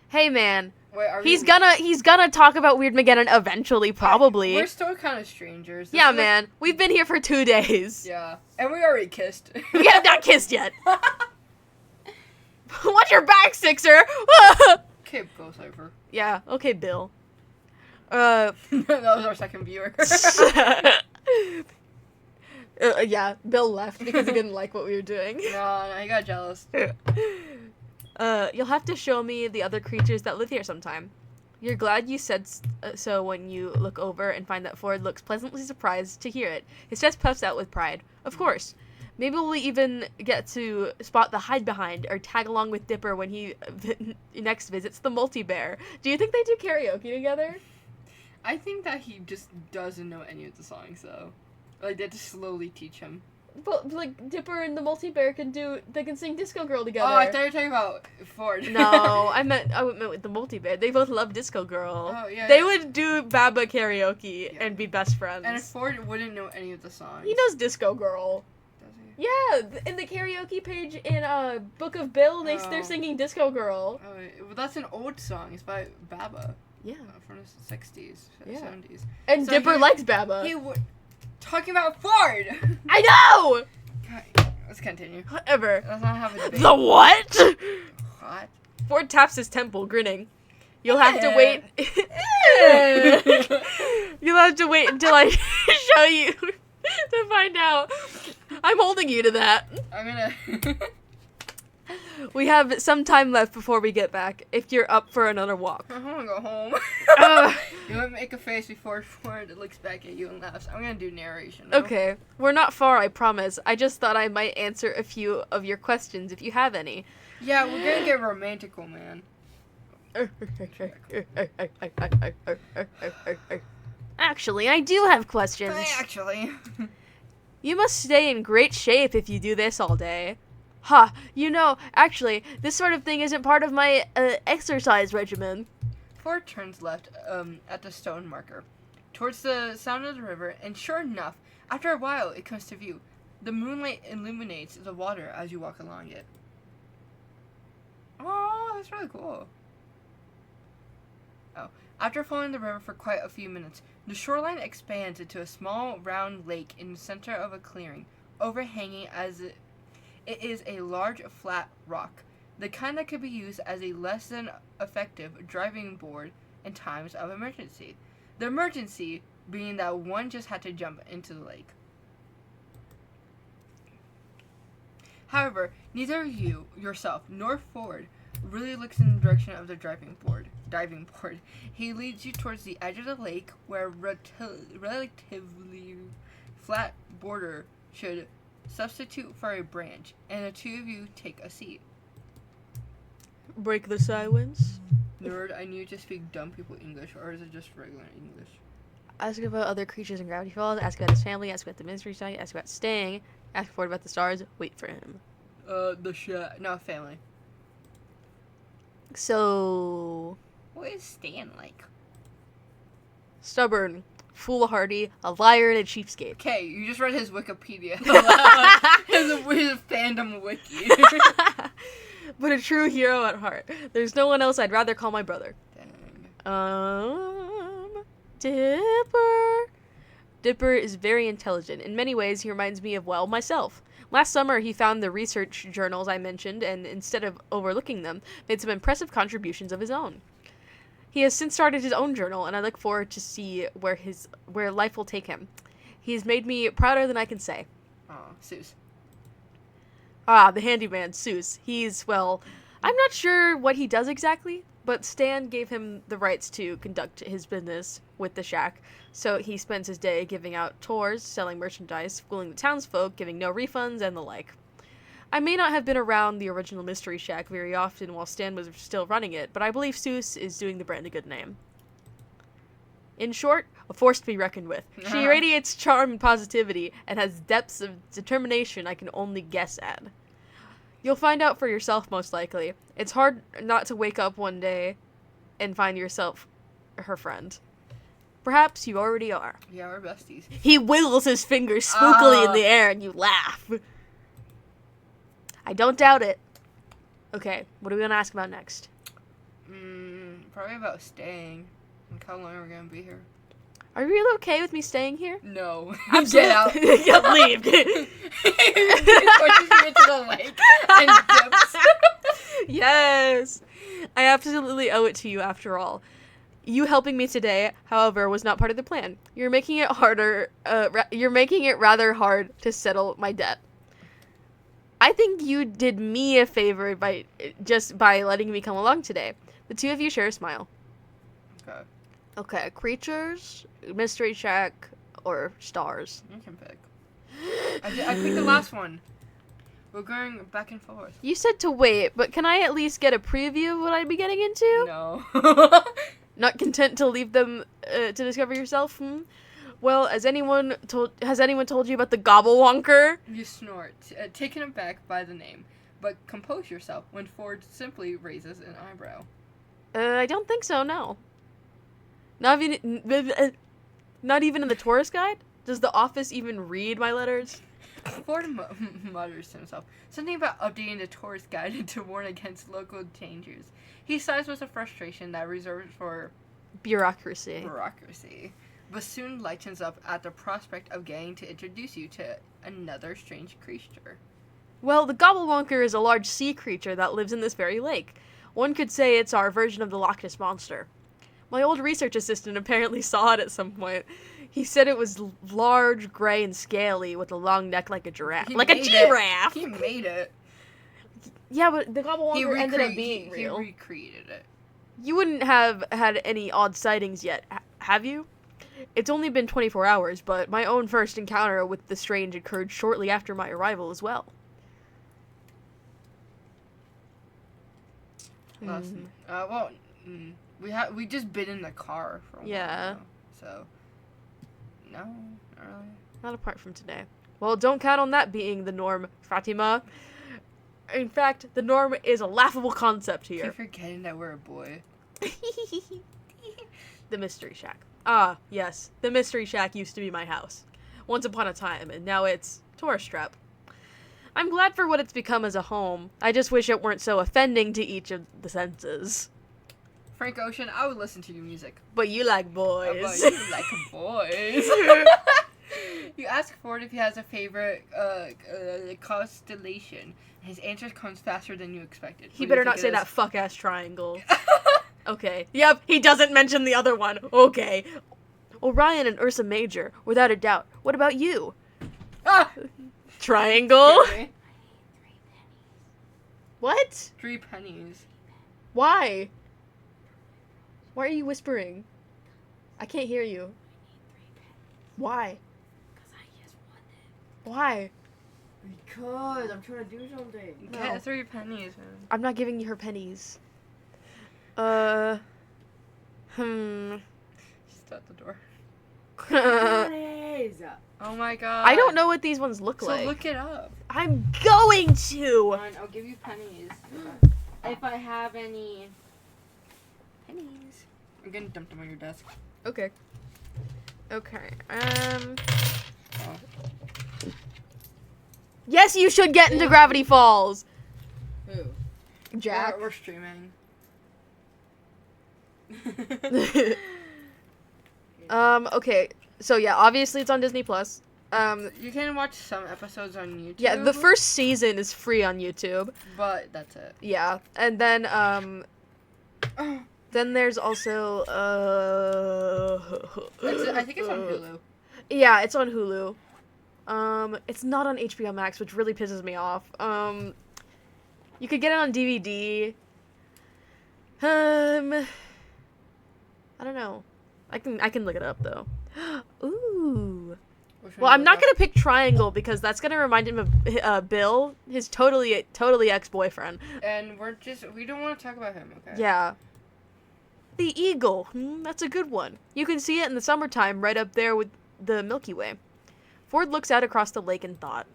S3: Hey man,
S1: Wait,
S3: he's gonna talk about Weirdmageddon eventually, probably.
S1: We're still kind of strangers.
S3: Yeah, man, we've been here for 2 days.
S1: Yeah, and we already kissed.
S3: We have not kissed yet. Watch your back, Sixer.
S1: Okay, go Cypher.
S3: Yeah, okay, Bill.
S1: That was our second viewer.
S3: Yeah, Bill left because he didn't like what we were doing.
S1: No, he got jealous.
S3: You'll have to show me the other creatures that live here sometime. You're glad you said so when you look over and find that Ford looks pleasantly surprised to hear it. His chest puffs out with pride. Of course. Maybe we'll even get to spot the hide behind or tag along with Dipper when he next visits the multi-bear. Do you think they do karaoke together?
S1: I think that he just doesn't know any of the songs, though. Like, they had to slowly teach him.
S3: But, like, Dipper and the multi-bear they can sing Disco Girl together.
S1: Oh, I thought you were talking about Ford.
S3: No, I meant with the multi-bear. They both love Disco Girl.
S1: Oh, yeah.
S3: They would do Baba karaoke and be best friends.
S1: And Ford wouldn't know any of the songs.
S3: He knows Disco Girl.
S1: Does he?
S3: Yeah, in the karaoke page in Book of Bill, they're singing Disco Girl.
S1: Oh, well, that's an old song. It's by Baba.
S3: Yeah.
S1: From the 60s,
S3: Yeah.
S1: 70s.
S3: And
S1: So
S3: Dipper likes Baba.
S1: Talking about Ford!
S3: I know!
S1: Okay, let's continue.
S3: Whatever.
S1: Let's not have a debate.
S3: The what?
S1: What?
S3: Ford taps his temple, grinning. You'll have to wait. You'll have to wait until I show you to find out. I'm holding you to that.
S1: I'm gonna...
S3: We have some time left before we get back, if you're up for another walk.
S1: I wanna go home. You wanna make a face before Ford looks back at you and laughs. I'm gonna do narration. Though.
S3: Okay, we're not far, I promise. I just thought I might answer a few of your questions if you have any.
S1: Yeah, we're gonna get romantical, man.
S3: Actually, I do have questions.
S1: Actually.
S3: You must stay in great shape if you do this all day. Actually, this sort of thing isn't part of my exercise regimen.
S1: Ford turns left at the stone marker, towards the sound of the river, and sure enough, after a while it comes to view. The moonlight illuminates the water as you walk along it. Oh, that's really cool. Oh, after following the river for quite a few minutes, the shoreline expands into a small round lake in the center of a clearing, overhanging as it is a large flat rock, the kind that could be used as a less than effective driving board in times of emergency. The emergency being that one just had to jump into the lake. However, neither of you, yourself, nor Ford, really looks in the direction of the diving board. He leads you towards the edge of the lake where a relatively flat border should substitute for a branch, and the two of you take a seat.
S3: Break the silence.
S1: Nerd, I need to speak dumb people English, or is it just regular English?
S3: Ask about other creatures in Gravity Falls, ask about his family, ask about the mystery site, ask about staying, ask Ford about the stars, wait for him.
S1: No, family.
S3: So...
S1: What is Stan like?
S3: Stubborn, foolhardy, a liar, and a cheapskate.
S1: Okay, you just read his Wikipedia. his fandom wiki.
S3: But a true hero at heart. There's no one else I'd rather call my brother.
S1: Dang.
S3: Dipper. Dipper is very intelligent. In many ways, he reminds me of, well, myself. Last summer, he found the research journals I mentioned, and instead of overlooking them, made some impressive contributions of his own. He has since started his own journal, and I look forward to see where life will take him. He's made me prouder than I can say.
S1: Oh, Seuss.
S3: Ah, the handyman, Seuss. He's, well, I'm not sure what he does exactly. but Stan gave him the rights to conduct his business with the shack, so he spends his day giving out tours, selling merchandise, fooling the townsfolk, giving no refunds, and the like. I may not have been around the original Mystery Shack very often while Stan was still running it, but I believe Seuss is doing the brand a good name. In short, a force to be reckoned with. She radiates charm and positivity, and has depths of determination I can only guess at. You'll find out for yourself, most likely. It's hard not to wake up one day and find yourself her friend. Perhaps you already are.
S1: Yeah, we're besties.
S3: He wiggles his fingers spookily in the air, and you laugh. I don't doubt it. Okay, what are we gonna ask about next?
S1: Probably about staying. Like, how long are we gonna be here?
S3: Are you really okay with me staying here?
S1: No.
S3: Absolutely.
S1: Get out.
S3: Leave.
S1: Pushes me into the lake and dips.
S3: Yes. I absolutely owe it to you after all. You helping me today, however, was not part of the plan. You're making it harder. You're making it rather hard to settle my debt. I think you did me a favor by letting me come along today. The two of you share a smile.
S1: Okay.
S3: Okay, creatures, Mystery Shack, or stars?
S1: You can pick. I picked the last one. We're going back and forth.
S3: You said to wait, but can I at least get a preview of what I'd be getting into?
S1: No.
S3: Not content to leave them to discover yourself? Well, has anyone told you about the Gobblewonker?
S1: You snort, taken aback by the name, but compose yourself when Ford simply raises an eyebrow.
S3: I don't think so, no. Not even in the tourist guide? Does the office even read my letters?
S1: Ford mutters to himself something about updating the tourist guide to warn against local dangers. He sighs with a frustration that reserved for
S3: bureaucracy,
S1: but soon lightens up at the prospect of getting to introduce you to another strange creature.
S3: Well, the Gobblewonker is a large sea creature that lives in this very lake. One could say it's our version of the Loch Ness Monster. My old research assistant apparently saw it at some point. He said it was large, gray, and scaly with a long neck like a giraffe. Like a giraffe!
S1: He made it.
S3: Yeah, but the Gobblewonker ended up being real.
S1: He recreated it.
S3: You wouldn't have had any odd sightings yet, have you? It's only been 24 hours, but my own first encounter with the strange occurred shortly after my arrival as well.
S1: We just been in the car for a while now, so no, not really.
S3: Not apart from today. Well, don't count on that being the norm, Fatima. In fact, the norm is a laughable concept here.
S1: Keep forgetting that we're a boy.
S3: The Mystery Shack. Ah, yes. The Mystery Shack used to be my house. Once upon a time, and now it's tourist trap. I'm glad for what it's become as a home. I just wish it weren't so offending to each of the senses.
S1: Frank Ocean, I would listen to your music.
S3: But you like boys.
S1: But you like boys. You ask Ford if he has a favorite constellation. His answer comes faster than you expected.
S3: He better not say that fuck-ass triangle. Okay. Yep, he doesn't mention the other one. Okay. Orion and Ursa Major, without a doubt. What about you?
S1: Ah!
S3: Triangle? What?
S1: 3 pennies.
S3: Why? Why are you whispering? I can't hear you. Why?
S2: Because I just want it.
S3: Why?
S2: Because I'm trying to do something.
S3: No.
S1: Get 3 pennies, man.
S3: I'm not giving you her pennies.
S1: She's at the door.
S2: Pennies!
S1: Oh my god.
S3: I don't know what these ones look
S1: So
S3: like.
S1: look it up.
S3: I'm going to!
S2: Fine, I'll give you pennies. If I have any pennies.
S1: I'm gonna dump them on your desk.
S3: Okay. Okay.
S1: Oh.
S3: Yes, you should get into Gravity Falls!
S2: Who?
S3: Jack.
S1: We're streaming.
S3: Okay. So yeah, obviously it's on Disney Plus.
S1: You can watch some episodes on YouTube.
S3: Yeah, the first season is free on YouTube.
S1: But that's it.
S3: Yeah, and then then there's also
S1: I think it's on Hulu.
S3: Yeah, it's on Hulu. It's not on HBO Max, which really pisses me off. You could get it on DVD. I don't know. I can look it up though. Ooh. Well, I'm not gonna pick triangle because that's gonna remind him of Bill, his totally ex-boyfriend.
S1: And we don't want to talk about him, okay?
S3: Yeah. The eagle. That's a good one. You can see it in the summertime right up there with the Milky Way. Ford looks out across the lake in thought.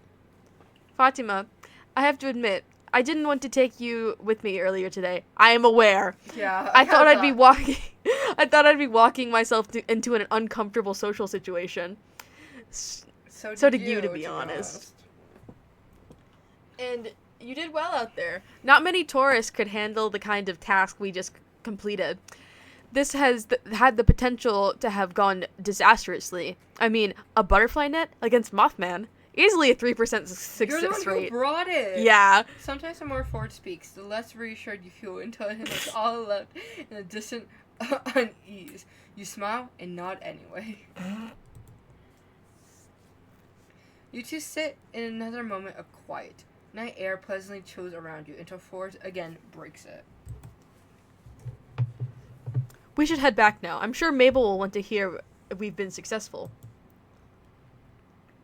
S3: Fatima, I have to admit, I didn't want to take you with me earlier today. I am aware.
S1: Yeah.
S3: I thought I'd be walking. I thought I'd be walking myself into an uncomfortable social situation. So did you, to be honest. And you did well out there. Not many tourists could handle the kind of task we just completed. This has had the potential to have gone disastrously. I mean, a butterfly net against Mothman. Easily a 3% success
S1: You're the one
S3: rate.
S1: who brought it.
S3: Yeah.
S1: Sometimes the more Ford speaks, the less reassured you feel until it's all left in a distant unease. You smile and nod anyway. You two sit in another moment of quiet. Night air pleasantly chills around you until Ford again breaks it.
S3: We should head back now. I'm sure Mabel will want to hear if we've been successful.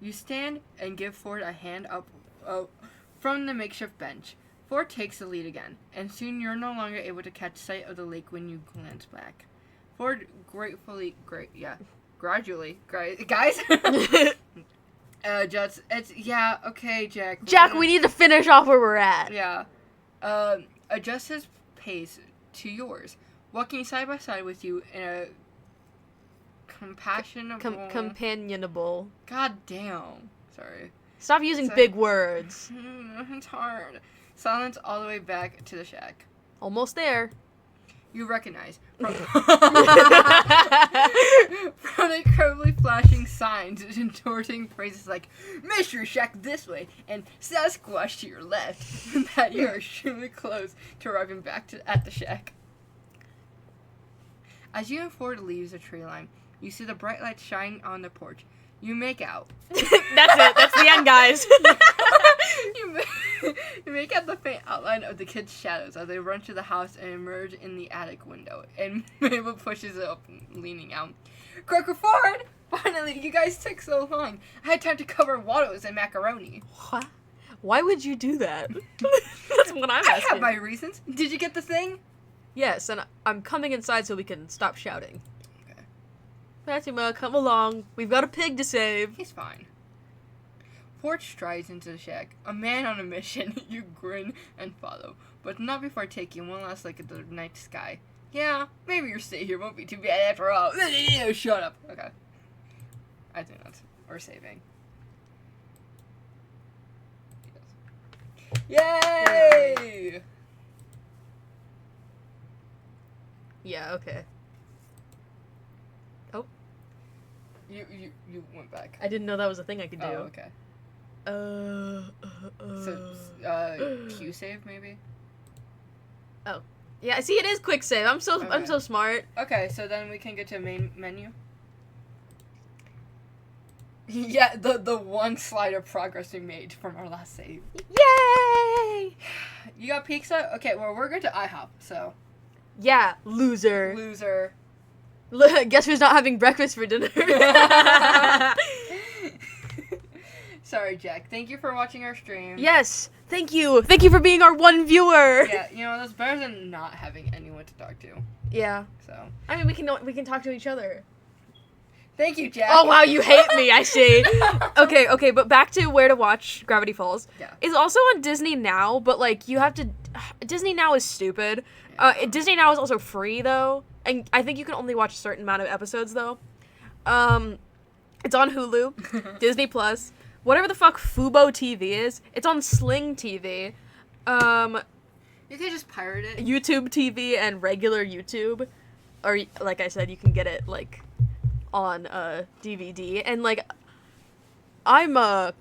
S1: You stand and give Ford a hand up from the makeshift bench. Ford takes the lead again, and soon you're no longer able to catch sight of the lake when you glance back. Ford gradually, guys. Okay, Jack.
S3: Jack, we need to finish off where we're at.
S1: Yeah. Adjust his pace to yours, walking side by side with you in a
S3: companionable.
S1: God damn. Sorry.
S3: Stop using big words.
S1: It's hard. Silence all the way back to the shack.
S3: Almost there.
S1: You recognize from incredibly flashing signs endorsing phrases like "Mystery Shack this way" and "Sasquatch to your left" that you are extremely close to arriving back at the shack. As you and Ford leaves the tree line, you see the bright light shine on the porch. You make out.
S3: That's it. That's the end, guys.
S1: You make out the faint outline of the kids' shadows as they run to the house and emerge in the attic window. And Mabel pushes it up, leaning out. Crocker Ford! Finally, you guys took so long. I had time to cover waddles and macaroni.
S3: What? Why would you do that? That's what I'm asking.
S1: I have my reasons. Did you get the thing?
S3: Yes, and I'm coming inside so we can stop shouting.
S1: Okay.
S3: Fatima, come along. We've got a pig to save.
S1: He's fine. Ford strides into the shack. A man on a mission. You grin and follow, but not before taking one last look at the night sky. Yeah, maybe your stay here won't be too bad after all. Shut up. Okay. I think we're saving. Yay!
S3: Yeah, okay. Oh.
S1: You went back.
S3: I didn't know that was a thing I could do.
S1: Oh, okay. Q save maybe?
S3: Oh. Yeah, see, it is quick save. I'm so smart.
S1: Okay, so then we can get to main menu. Yeah, the one slide of progress we made from our last save.
S3: Yay!
S1: You got pizza? Okay, well, we're going to IHOP, so.
S3: Yeah, loser.
S1: Loser.
S3: Guess who's not having breakfast for dinner?
S1: Sorry, Jack. Thank you for watching our stream.
S3: Yes, thank you. Thank you for being our one viewer.
S1: Yeah, you know, that's better than not having anyone to talk to.
S3: Yeah.
S1: So.
S3: I mean, we can talk to each other.
S1: Thank you, Jack.
S3: Oh, wow, you hate me, I see. Okay, but back to where to watch Gravity Falls.
S1: Yeah.
S3: It's also on Disney Now, but, like, you have to... Disney Now is stupid. Disney Now is also free, though. And I think you can only watch a certain amount of episodes, though. It's on Hulu, Disney Plus, whatever the fuck Fubo TV is. It's on Sling TV.
S1: You can just pirate it.
S3: YouTube TV and regular YouTube. Or, like I said, you can get it, like... on DVD, and like I'm not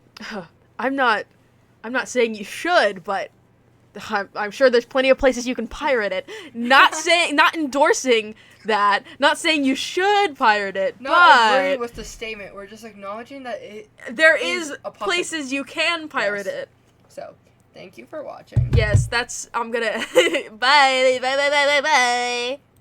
S3: saying you should, but I'm sure there's plenty of places you can pirate it. Not endorsing that, not saying you should pirate it,
S1: Not agreeing with the statement. We're just acknowledging that
S3: there is
S1: a
S3: places you can pirate it.
S1: So Thank you for watching.
S3: Yes, that's, I'm gonna, bye, bye, bye, bye, bye, bye.